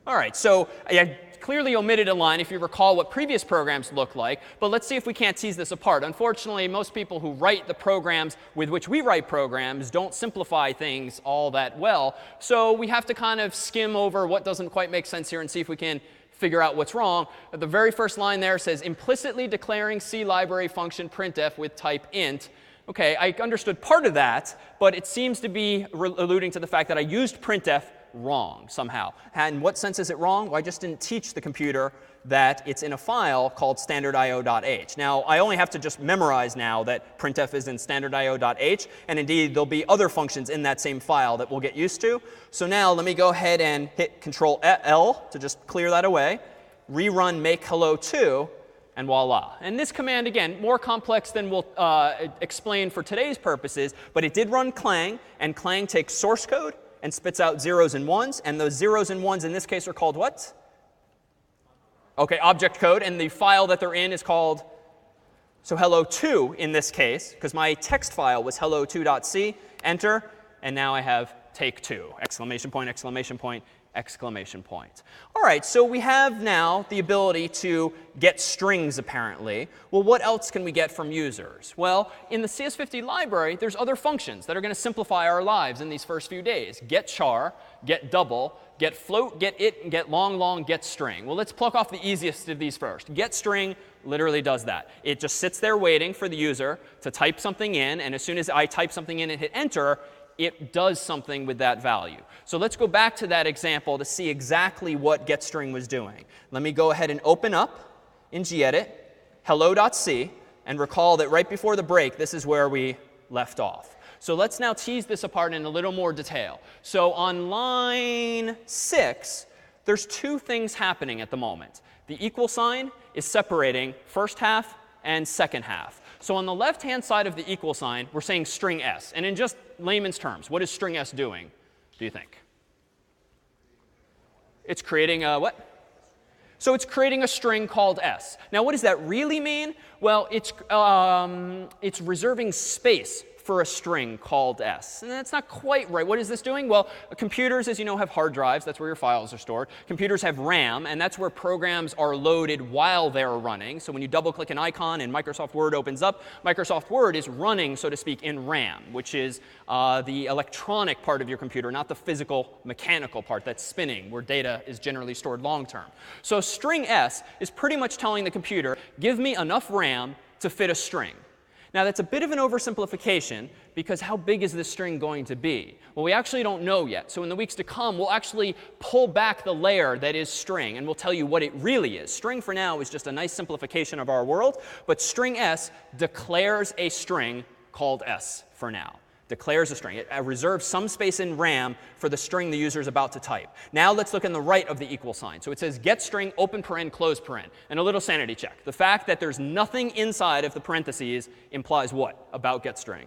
All right, so I clearly omitted a line if you recall what previous programs look like. But let's see if we can't tease this apart. Unfortunately, most people who write the programs with which we write programs don't simplify things all that well. So we have to kind of skim over what doesn't quite make sense here and see if we can figure out what's wrong. The very first line there says, implicitly declaring C library function printf with type int. OK, I understood part of that, but it seems to be alluding to the fact that I used printf wrong somehow. And in what sense is it wrong? Well, I just didn't teach the computer that it's in a file called standardIO.h. Now, I only have to just memorize now that printf is in standardIO.h. And indeed, there'll be other functions in that same file that we'll get used to. So now let me go ahead and hit Control L to just clear that away. Rerun make hello2. And voila. And this command, again, more complex than we'll explain for today's purposes. But it did run clang. And clang takes source code and spits out zeros and ones. And those zeros and ones in this case are called what? OK, object code. And the file that they're in is called, so hello2 in this case, because my text file was hello2.c. Enter. And now I have take 2. Exclamation point, exclamation point, exclamation point. All right, so we have now the ability to get strings, apparently. Well, what else can we get from users? Well, in the CS50 library, there's other functions that are going to simplify our lives in these first few days. Get char, get double, get float, get it, and get long, long, get string. Well, let's pluck off the easiest of these first. Get string literally does that. It just sits there waiting for the user to type something in. And as soon as I type something in and hit enter, it does something with that value. So let's go back to that example to see exactly what getString was doing. Let me go ahead and open up in Gedit hello.c. And recall that right before the break, this is where we left off. So let's now tease this apart in a little more detail. So on line 6, there's two things happening at the moment. The equal sign is separating first half and second half. So on the left-hand side of the equal sign, we're saying string s. And in just layman's terms, what is string s doing, do you think? It's creating a what? So it's creating a string called s. Now, what does that really mean? Well, it's reserving space for a string called s. And that's not quite right. What is this doing? Well, computers, as you know, have hard drives. That's where your files are stored. Computers have RAM, and that's where programs are loaded while they're running. So when you double-click an icon and Microsoft Word opens up, Microsoft Word is running, so to speak, in RAM, which is the electronic part of your computer, not the physical, mechanical part that's spinning, where data is generally stored long-term. So string s is pretty much telling the computer, give me enough RAM to fit a string. Now, that's a bit of an oversimplification, because how big is this string going to be? Well, we actually don't know yet. So in the weeks to come, we'll actually pull back the layer that is string, and we'll tell you what it really is. String for now is just a nice simplification of our world. But string s declares a string called s for now. Declares a string. It reserves some space in RAM for the string the user is about to type. Now let's look on the right of the equal sign. So it says Getstring, open paren, close paren. And a little sanity check. The fact that there's nothing inside of the parentheses implies what about Getstring?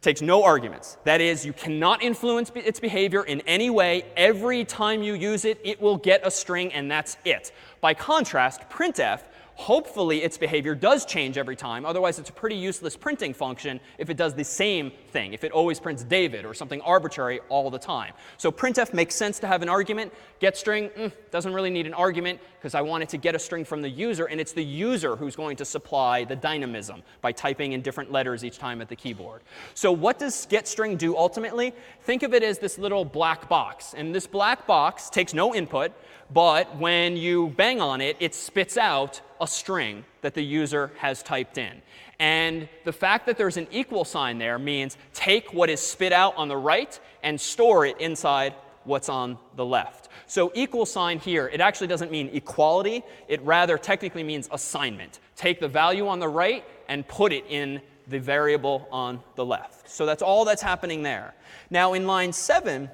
Takes no arguments. That is, you cannot influence its behavior in any way. Every time you use it, it will get a string, and that's it. By contrast, Printf, hopefully its behavior does change every time. Otherwise, it's a pretty useless printing function if it does the same thing, if it always prints David or something arbitrary all the time. So printf makes sense to have an argument. GetString doesn't really need an argument, because I want it to get a string from the user, and it's the user who's going to supply the dynamism by typing in different letters each time at the keyboard. So what does getString do ultimately? Think of it as this little black box. And this black box takes no input, but when you bang on it, it spits out a string that the user has typed in. And the fact that there's an equal sign there means take what is spit out on the right and store it inside what's on the left. So equal sign here, it actually doesn't mean equality. It rather technically means assignment. Take the value on the right and put it in the variable on the left. So that's all that's happening there. Now in line 7,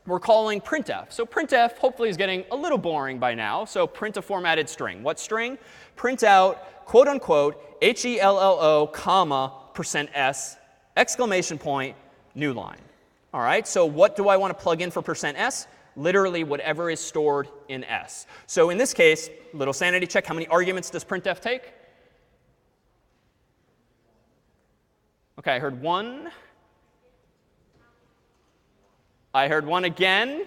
we're calling printf. So printf hopefully is getting a little boring by now. So print a formatted string. What string? Print out, quote unquote, HELLO, comma, %s, exclamation point, new line. All right, so what do I want to plug in for %s? Literally whatever is stored in s. So in this case, little sanity check, how many arguments does printf take? OK, I heard 1. I heard 1 again.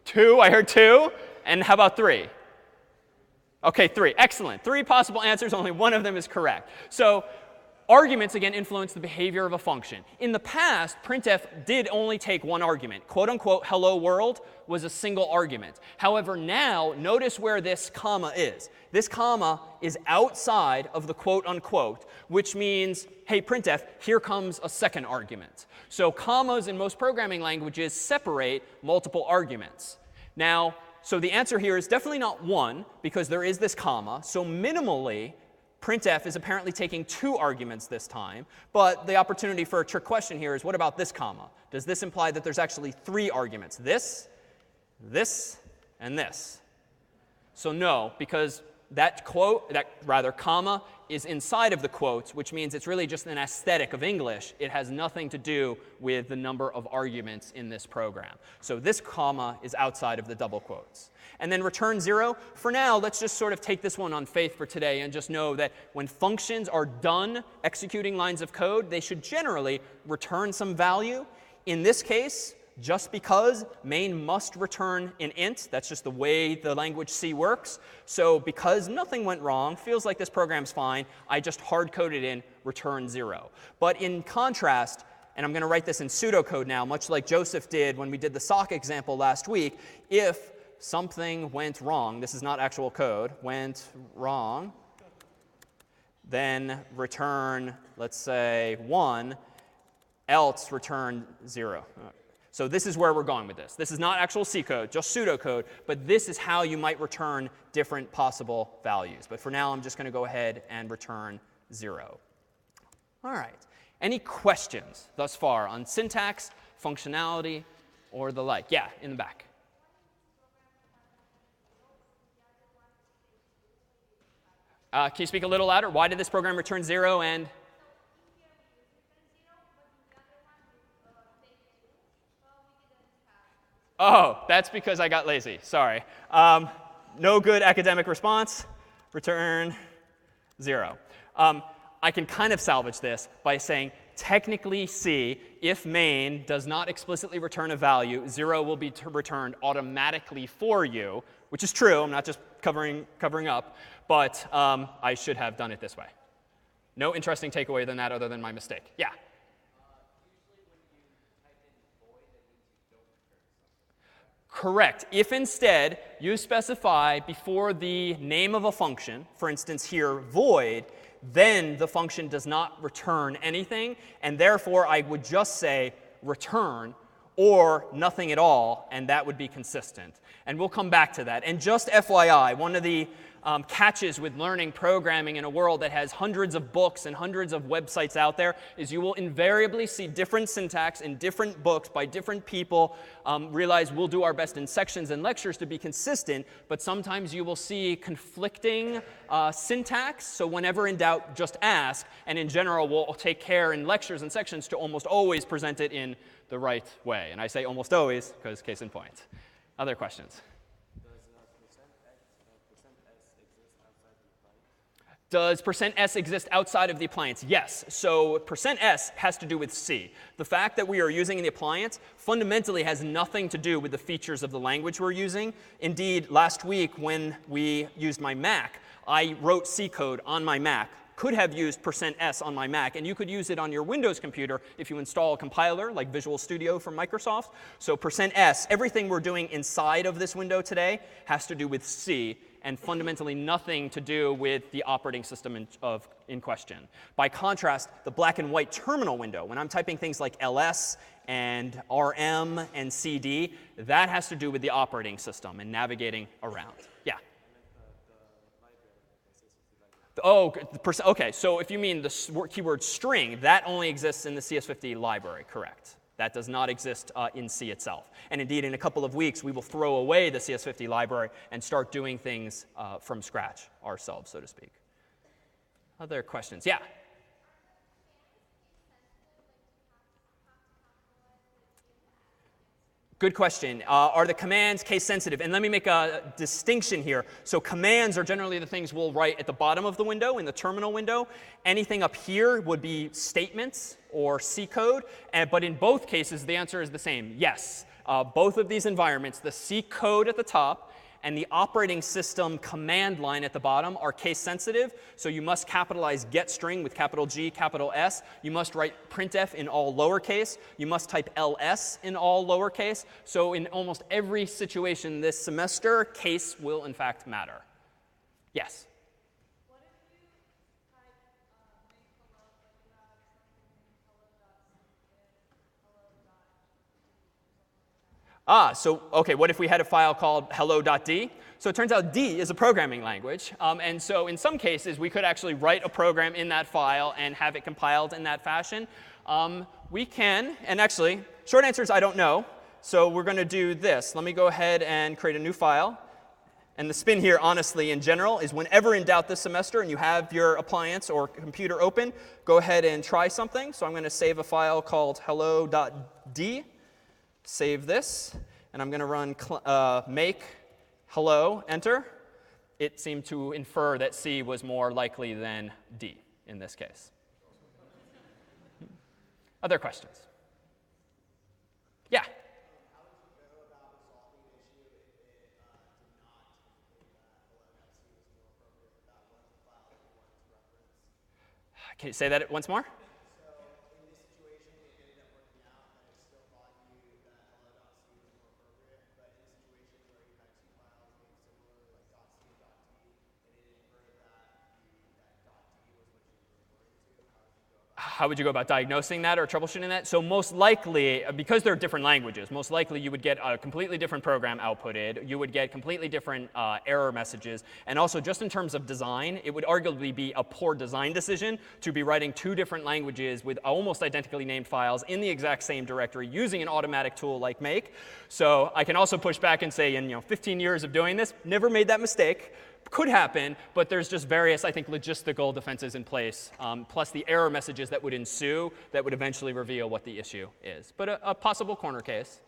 2, I heard 2. And how about 3? OK, 3. Excellent. 3 possible answers. Only one of them is correct. So arguments, again, influence the behavior of a function. In the past, printf did only take one argument. Quote unquote, hello world was a single argument. However, now, notice where this comma is. This comma is outside of the quote unquote, which means, hey, printf, here comes a second argument. So commas in most programming languages separate multiple arguments. Now, so the answer here is definitely not 1, because there is this comma. So minimally, printf is apparently taking 2 arguments this time. But the opportunity for a trick question here is, what about this comma? Does this imply that there's actually 3 arguments? This, and this. So no, because that comma is inside of the quotes, which means it's really just an aesthetic of English. It has nothing to do with the number of arguments in this program. So this comma is outside of the double quotes. And then return 0. For now, let's just sort of take this one on faith for today and just know that when functions are done executing lines of code, they should generally return some value. In this case, just because main must return an int. That's just the way the language C works. So because nothing went wrong, feels like this program's fine, I just hard-coded in return 0. But in contrast, and I'm going to write this in pseudocode now, much like Joseph did when we did the sock example last week, if something went wrong, this is not actual code, went wrong, then return, let's say, 1, else return 0. So this is where we're going with this. This is not actual C code, just pseudocode. But this is how you might return different possible values. But for now, I'm just going to go ahead and return 0. All right. Any questions thus far on syntax, functionality, or the like? Yeah, in the back. Can you speak a little louder? Why did this program return 0 and? Oh, that's because I got lazy. Sorry. No good academic response. Return 0. I can kind of salvage this by saying, technically C, if main does not explicitly return a value, 0 will be returned automatically for you, which is true. I'm not just covering up. But I should have done it this way. No interesting takeaway than that other than my mistake. Yeah? Correct. If instead you specify before the name of a function, for instance here void, then the function does not return anything. And therefore, I would just say return or nothing at all, and that would be consistent. And we'll come back to that. And just FYI, one of the catches with learning programming in a world that has hundreds of books and hundreds of websites out there is you will invariably see different syntax in different books by different people. Realize we'll do our best in sections and lectures to be consistent, but sometimes you will see conflicting syntax. So whenever in doubt, just ask. And in general, we'll take care in lectures and sections to almost always present it in the right way. And I say almost always because case in point. Other questions? Does %s exist outside of the appliance? Yes. So %s has to do with C. The fact that we are using the appliance fundamentally has nothing to do with the features of the language we're using. Indeed, last week when we used my Mac, I wrote C code on my Mac. Could have used %s on my Mac, and you could use it on your Windows computer if you install a compiler like Visual Studio from Microsoft. So %s, everything we're doing inside of this window today has to do with C, and fundamentally nothing to do with the operating system in question. By contrast, the black and white terminal window, when I'm typing things like ls and rm and cd, that has to do with the operating system and navigating around. Yeah? Oh, OK. So if you mean the keyword string, that only exists in the CS50 library, correct. That does not exist in C itself. And indeed, in a couple of weeks, we will throw away the CS50 library and start doing things from scratch ourselves, so to speak. Other questions? Yeah? Good question. Are the commands case sensitive? And let me make a distinction here. So commands are generally the things we'll write at the bottom of the window, in the terminal window. Anything up here would be statements or C code. But in both cases, the answer is the same. Yes. Both of these environments, the C code at the top and the operating system command line at the bottom are case sensitive. So you must capitalize Getstring with capital G, capital S. You must write Printf in all lowercase. You must type ls in all lowercase. So in almost every situation this semester, case will in fact matter. Yes? What if you type make hello, but you have something in hello.c and hello.d? So OK, what if we had a file called hello.d? So it turns out D is a programming language. And so in some cases, we could actually write a program in that file and have it compiled in that fashion. We can. And actually, short answer is I don't know. So we're going to do this. Let me go ahead and create a new file. And the spin here, honestly, in general, is whenever in doubt this semester and you have your appliance or computer open, go ahead and try something. So I'm going to save a file called hello.d. Save this. And I'm going to run make hello, enter. It seemed to infer that C was more likely than D in this case. Other questions? Yeah? Can you say that once more? how would you go about diagnosing that or troubleshooting that? So most likely, because they're different languages, most likely you would get a completely different program outputted. You would get completely different error messages. And also, just in terms of design, it would arguably be a poor design decision to be writing two different languages with almost identically named files in the exact same directory using an automatic tool like make. So I can also push back and say, in 15 years of doing this, never made that mistake. Could happen, but there's just various, I think, logistical defenses in place, plus the error messages that would ensue that would eventually reveal what the issue is. But a possible corner case.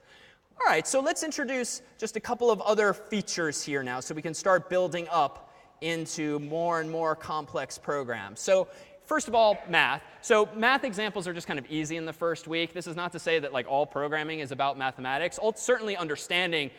All right, so let's introduce just a couple of other features here now so we can start building up into more and more complex programs. So first of all, math. So math examples are just kind of easy in the first week. This is not to say that like all programming is about mathematics. Certainly understanding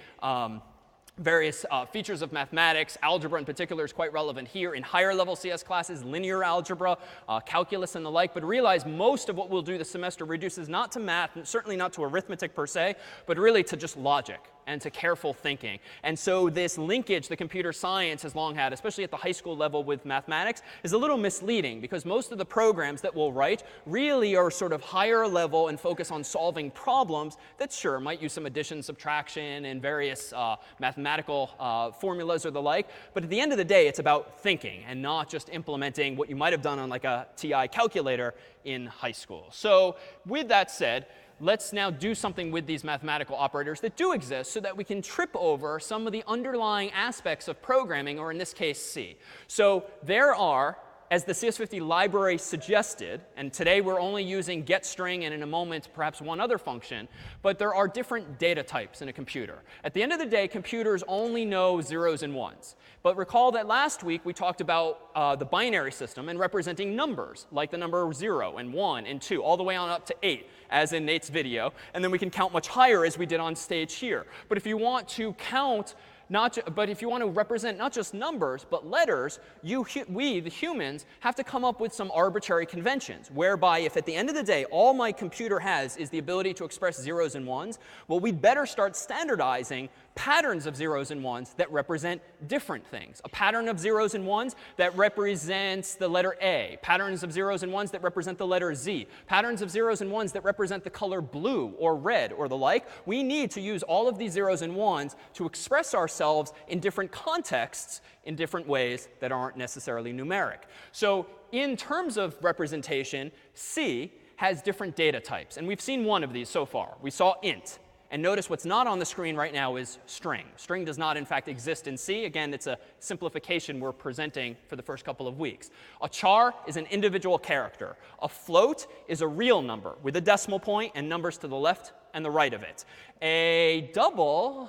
various features of mathematics. Algebra in particular is quite relevant here. In higher level CS classes, linear algebra, calculus, and the like. But realize most of what we'll do this semester reduces not to math, and certainly not to arithmetic per se, but really to just logic and to careful thinking. And so this linkage that computer science has long had, especially at the high school level with mathematics, is a little misleading because most of the programs that we'll write really are sort of higher level and focus on solving problems that sure might use some addition, subtraction, and various mathematical formulas or the like. But at the end of the day, it's about thinking and not just implementing what you might have done on like a TI calculator in high school. So with that said, let's now do something with these mathematical operators that do exist so that we can trip over some of the underlying aspects of programming, or in this case, C. So there are, as the CS50 library suggested, and today we're only using Getstring and in a moment perhaps one other function, but there are different data types in a computer. At the end of the day, computers only know zeros and ones. But recall that last week we talked about the binary system and representing numbers, like the number 0 and 1 and 2, all the way on up to 8, as in Nate's video. And then we can count much higher as we did on stage here. But if you want to count but if you want to represent not just numbers, but letters, we, the humans, have to come up with some arbitrary conventions, whereby if at the end of the day all my computer has is the ability to express zeros and ones, well, we'd better start standardizing patterns of zeros and ones that represent different things. A pattern of zeros and ones that represents the letter A. Patterns of zeros and ones that represent the letter Z. Patterns of zeros and ones that represent the color blue or red or the like. We need to use all of these zeros and ones to express ourselves in different contexts in different ways that aren't necessarily numeric. So in terms of representation, C has different data types. And we've seen one of these so far. We saw int. And notice what's not on the screen right now is string. String does not, in fact, exist in C. Again, it's a simplification we're presenting for the first couple of weeks. A char is an individual character. A float is a real number with a decimal point and numbers to the left and the right of it. A double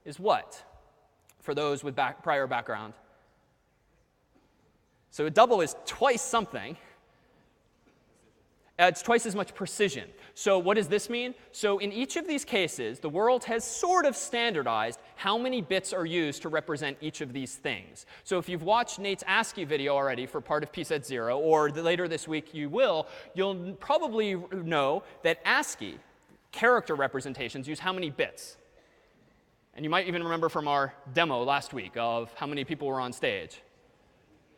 is what? For those with prior background. So a double is twice something. It's twice as much precision. So what does this mean? So in each of these cases, the world has sort of standardized how many bits are used to represent each of these things. So if you've watched Nate's ASCII video already for part of P set 0, or later this week you'll probably know that ASCII character representations use how many bits? And you might even remember from our demo last week of how many people were on stage.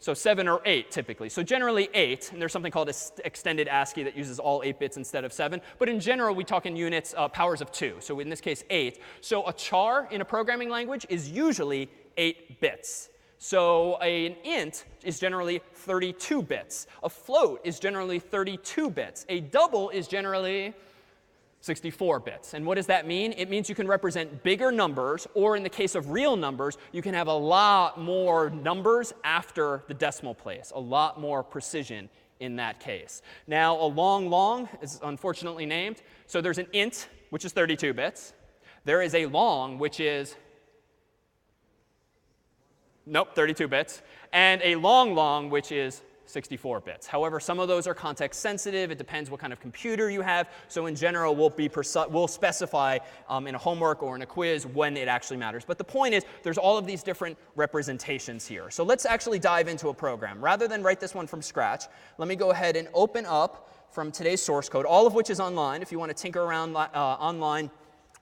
So 7 or 8 typically. So generally 8, and there's something called extended ASCII that uses all 8 bits instead of 7. But in general, we talk in units, powers of 2. So in this case, 8. So a char in a programming language is usually 8 bits. So an int is generally 32 bits. A float is generally 32 bits. A double is generally 64 bits. And what does that mean? It means you can represent bigger numbers, or in the case of real numbers, you can have a lot more numbers after the decimal place, a lot more precision in that case. Now, a long is unfortunately named. So there's an int, which is 32 bits. There is a long, which is 32 bits. And a long, which is 64 bits. However, some of those are context sensitive. It depends what kind of computer you have. So in general, we'll specify in a homework or in a quiz when it actually matters. But the point is, there's all of these different representations here. So let's actually dive into a program. Rather than write this one from scratch, let me go ahead and open up from today's source code, all of which is online. If you want to tinker around online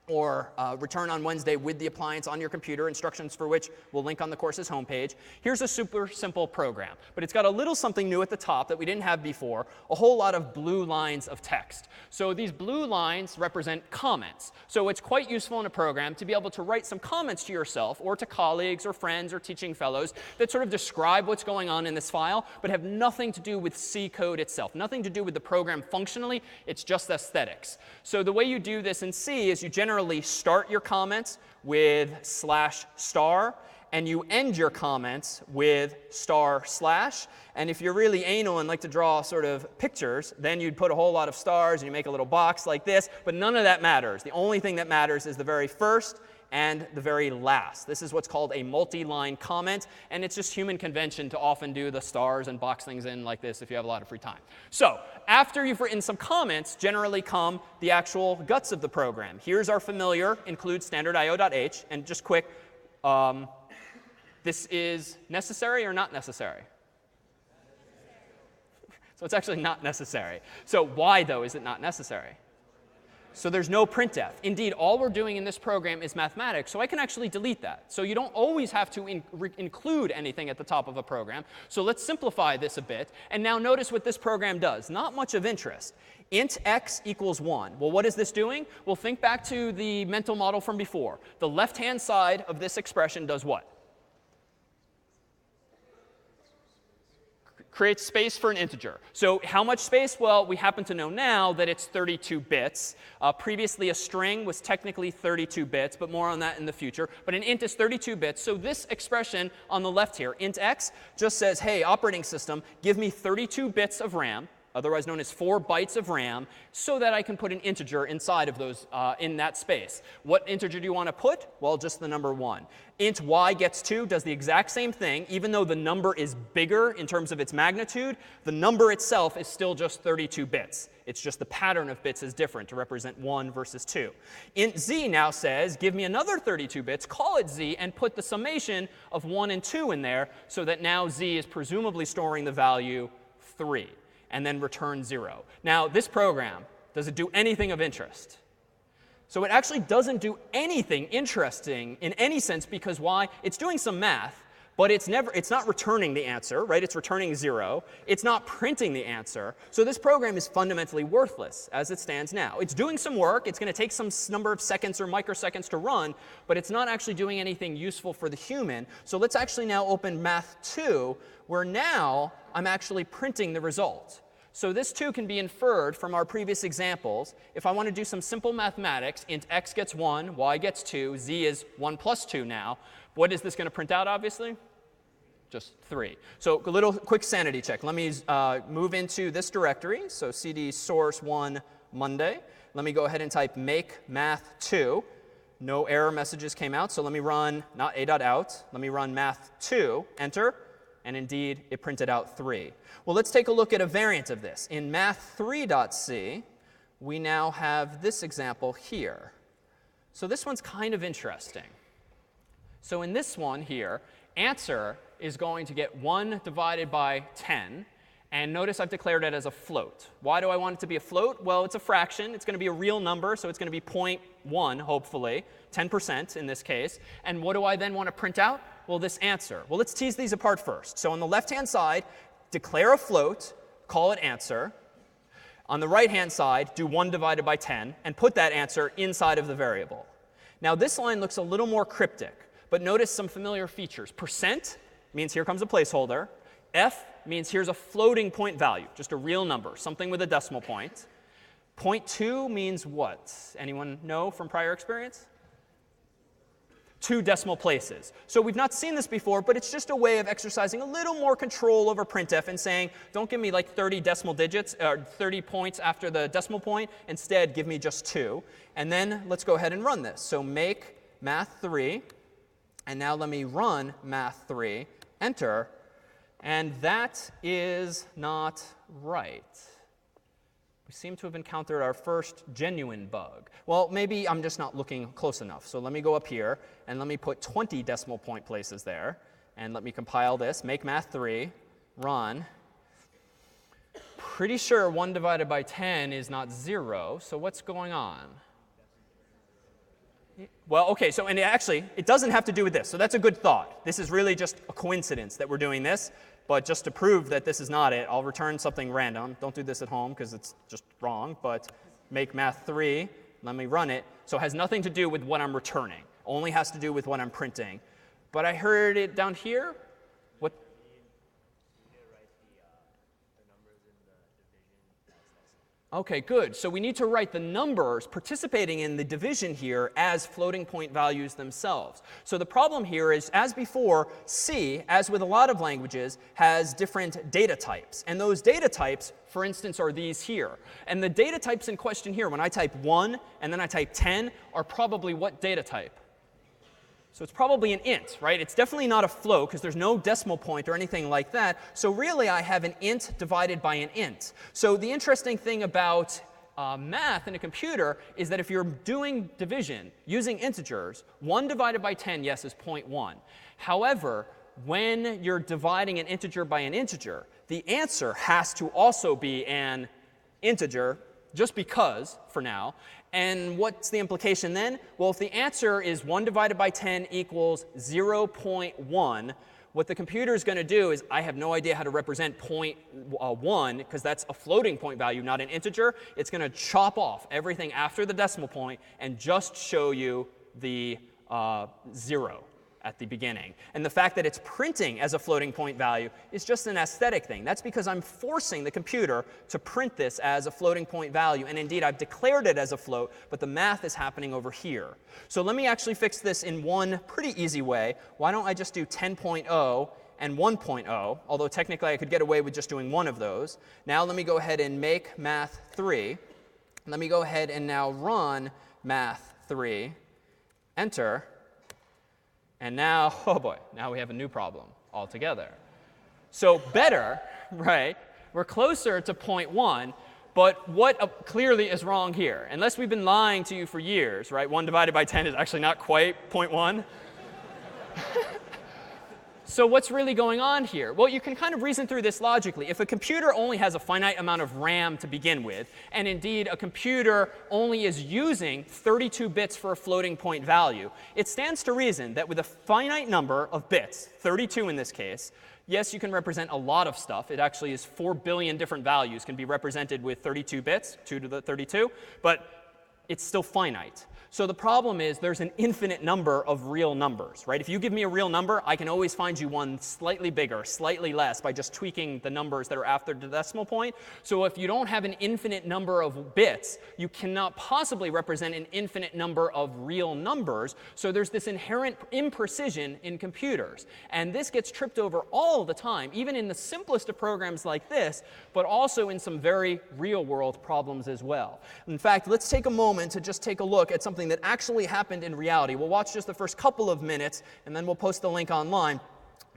or return on Wednesday with the appliance on your computer, instructions for which we'll link on the course's homepage. Here's a super simple program, but it's got a little something new at the top that we didn't have before, a whole lot of blue lines of text. So these blue lines represent comments. So it's quite useful in a program to be able to write some comments to yourself or to colleagues or friends or teaching fellows that sort of describe what's going on in this file, but have nothing to do with C code itself, nothing to do with the program functionally. It's just aesthetics. So the way you do this in C is you generally start your comments with /*, and you end your comments with */. And if you're really anal and like to draw sort of pictures, then you'd put a whole lot of stars and you make a little box like this. But none of that matters. The only thing that matters is the very first and the very last. This is what's called a multi-line comment. And it's just human convention to often do the stars and box things in like this if you have a lot of free time. So after you've written some comments, generally come the actual guts of the program. Here's our familiar include standard io.h. And just quick, this is necessary or not necessary? So it's actually not necessary. So why, though, is it not necessary? So there's no printf. Indeed, all we're doing in this program is mathematics, so I can actually delete that. So you don't always have to include anything at the top of a program. So let's simplify this a bit. And now notice what this program does. Not much of interest. Int x equals 1. Well, what is this doing? Well, think back to the mental model from before. The left-hand side of this expression does what? Creates space for an integer. So how much space? Well, we happen to know now that it's 32 bits. Previously, a string was technically 32 bits, but more on that in the future. But an int is 32 bits. So this expression on the left here, int x, just says, hey, operating system, give me 32 bits of RAM, otherwise known as 4 bytes of RAM, so that I can put an integer inside of those in that space. What integer do you want to put? Well, just the number 1. Int y gets 2 does the exact same thing. Even though the number is bigger in terms of its magnitude, the number itself is still just 32 bits. It's just the pattern of bits is different to represent 1 versus 2. Int z now says, give me another 32 bits, call it z, and put the summation of 1 and 2 in there so that now z is presumably storing the value 3. And then return 0. Now, this program, does it do anything of interest? So it actually doesn't do anything interesting in any sense because why? It's doing some math, but it's not returning the answer, right? It's returning 0. It's not printing the answer. So this program is fundamentally worthless as it stands now. It's doing some work. It's going to take some number of seconds or microseconds to run, but it's not actually doing anything useful for the human. So let's actually now open Math 2, where now I'm actually printing the result. So this too can be inferred from our previous examples. If I want to do some simple mathematics, int x gets 1, y gets 2, z is 1 plus 2 now. What is this going to print out, obviously? Just 3. So a little quick sanity check. Let me move into this directory. So cd source 1 Monday. Let me go ahead and type make math 2. No error messages came out. So let me run not a.out. Let me run math 2. Enter. And indeed, it printed out 3. Well, let's take a look at a variant of this. In math3.c, we now have this example here. So this one's kind of interesting. So in this one here, answer is going to get 1 divided by 10. And notice I've declared it as a float. Why do I want it to be a float? Well, it's a fraction. It's going to be a real number, so it's going to be 0.1, hopefully, 10% in this case. And what do I then want to print out? Well, this answer. Well, let's tease these apart first. So on the left-hand side, declare a float, call it answer. On the right-hand side, do 1 divided by 10, and put that answer inside of the variable. Now, this line looks a little more cryptic, but notice some familiar features. Percent means here comes a placeholder. F means here's a floating point value, just a real number, something with a decimal point. 0.2 means what? Anyone know from prior experience? 2 decimal places. So we've not seen this before, but it's just a way of exercising a little more control over printf and saying, don't give me like 30 decimal digits, or 30 points after the decimal point. Instead, give me just 2. And then let's go ahead and run this. So make math 3. And now let me run math 3. Enter. And that is not right. We seem to have encountered our first genuine bug. Well, maybe I'm just not looking close enough. So let me go up here, and let me put 20 decimal point places there. And let me compile this, make math 3, run. Pretty sure 1 divided by 10 is not 0. So what's going on? Well, OK, so and actually, it doesn't have to do with this. So that's a good thought. This is really just a coincidence that we're doing this. But just to prove that this is not it, I'll return something random. Don't do this at home because it's just wrong. But make math 3. Let me run it. So it has nothing to do with what I'm returning. Only has to do with what I'm printing. But I heard it down here. What? OK, good. So we need to write the numbers participating in the division here as floating point values themselves. So the problem here is, as before, C, as with a lot of languages, has different data types. And those data types, for instance, are these here. And the data types in question here, when I type 1 and then I type 10, are probably what data type? So it's probably an int, right? It's definitely not a float because there's no decimal point or anything like that. So really, I have an int divided by an int. So the interesting thing about math in a computer is that if you're doing division using integers, 1 divided by 10, yes, is 0.1. However, when you're dividing an integer by an integer, the answer has to also be an integer, just because, for now. And what's the implication then? Well, if the answer is 1 divided by 10 equals 0.1, what the computer is going to do is, I have no idea how to represent 0.1, because that's a floating point value, not an integer. It's going to chop off everything after the decimal point and just show you the 0 at the beginning. And the fact that it's printing as a floating point value is just an aesthetic thing. That's because I'm forcing the computer to print this as a floating point value. And indeed, I've declared it as a float, but the math is happening over here. So let me actually fix this in one pretty easy way. Why don't I just do 10.0 and 1.0, although technically I could get away with just doing one of those. Now let me go ahead and make math 3. Let me go ahead and now run math 3. Enter. And now, oh boy, now we have a new problem altogether. So better, right? We're closer to 0.1, but what clearly is wrong here? Unless we've been lying to you for years, right? 1 divided by 10 is actually not quite 0.1. So what's really going on here? Well, you can kind of reason through this logically. If a computer only has a finite amount of RAM to begin with, and indeed a computer only is using 32 bits for a floating point value, it stands to reason that with a finite number of bits, 32 in this case, yes, you can represent a lot of stuff. It actually is 4 billion different values can be represented with 32 bits, 2 to the 32, but it's still finite. So the problem is there's an infinite number of real numbers, right? If you give me a real number, I can always find you one slightly bigger, slightly less by just tweaking the numbers that are after the decimal point. So if you don't have an infinite number of bits, you cannot possibly represent an infinite number of real numbers. So there's this inherent imprecision in computers. And this gets tripped over all the time, even in the simplest of programs like this, but also in some very real-world problems as well. In fact, let's take a moment to just take a look at something that actually happened in reality. We'll watch just the first couple of minutes, and then we'll post the link online.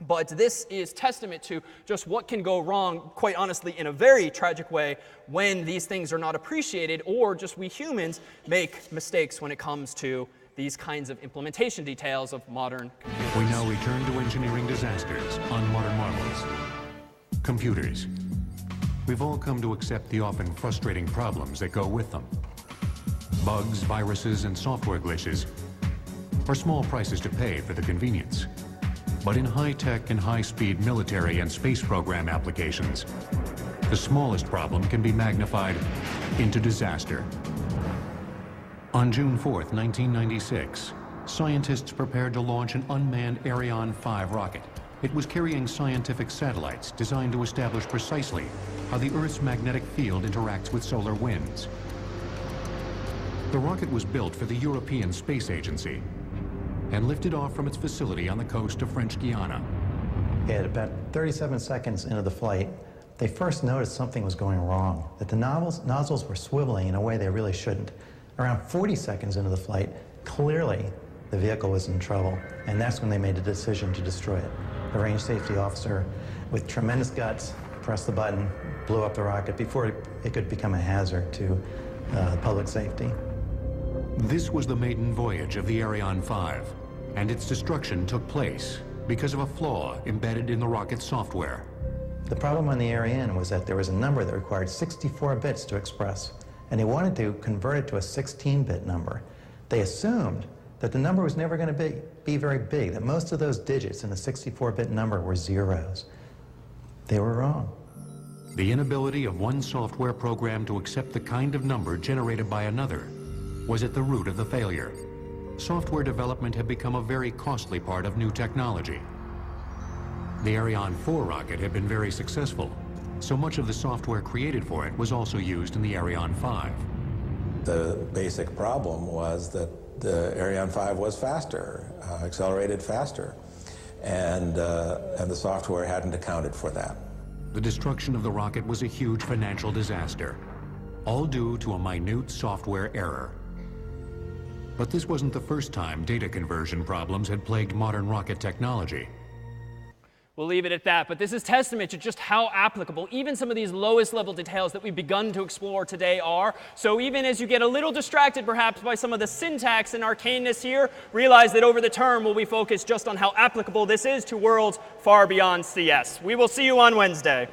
But this is testament to just what can go wrong, quite honestly, in a very tragic way when these things are not appreciated, or just we humans make mistakes when it comes to these kinds of implementation details of modern computers. We now return to engineering disasters on Modern Marvels. Computers. We've all come to accept the often frustrating problems that go with them. Bugs, viruses, and software glitches are small prices to pay for the convenience. But in high-tech and high-speed military and space program applications, the smallest problem can be magnified into disaster. On June 4th, 1996, scientists prepared to launch an unmanned Ariane 5 rocket. It was carrying scientific satellites designed to establish precisely how the Earth's magnetic field interacts with solar winds. The rocket was built for the European Space Agency and lifted off from its facility on the coast of French Guiana. At about 37 seconds into the flight, they first noticed something was going wrong, that the nozzles were swiveling in a way they really shouldn't. Around 40 seconds into the flight, clearly the vehicle was in trouble, and that's when they made the decision to destroy it. The range safety officer, with tremendous guts, pressed the button, blew up the rocket before it could become a hazard to public safety. This was the maiden voyage of the Ariane 5, and its destruction took place because of a flaw embedded in the rocket's software. The problem on the Ariane was that there was a number that required 64 bits to express, and they wanted to convert it to a 16-bit number. They assumed that the number was never going to be very big, that most of those digits in the 64-bit number were zeros. They were wrong. The inability of one software program to accept the kind of number generated by another was at the root of the failure. Software development had become a very costly part of new technology. The Ariane 4 rocket had been very successful, so much of the software created for it was also used in the Ariane 5. The basic problem was that the Ariane 5 was faster, accelerated faster, and the software hadn't accounted for that. The destruction of the rocket was a huge financial disaster, all due to a minute software error. But this wasn't the first time data conversion problems had plagued modern rocket technology. We'll leave it at that, but this is testament to just how applicable even some of these lowest level details that we've begun to explore today are. So even as you get a little distracted perhaps by some of the syntax and arcaneness here, realize that over the term we'll be focused just on how applicable this is to worlds far beyond CS. We will see you on Wednesday.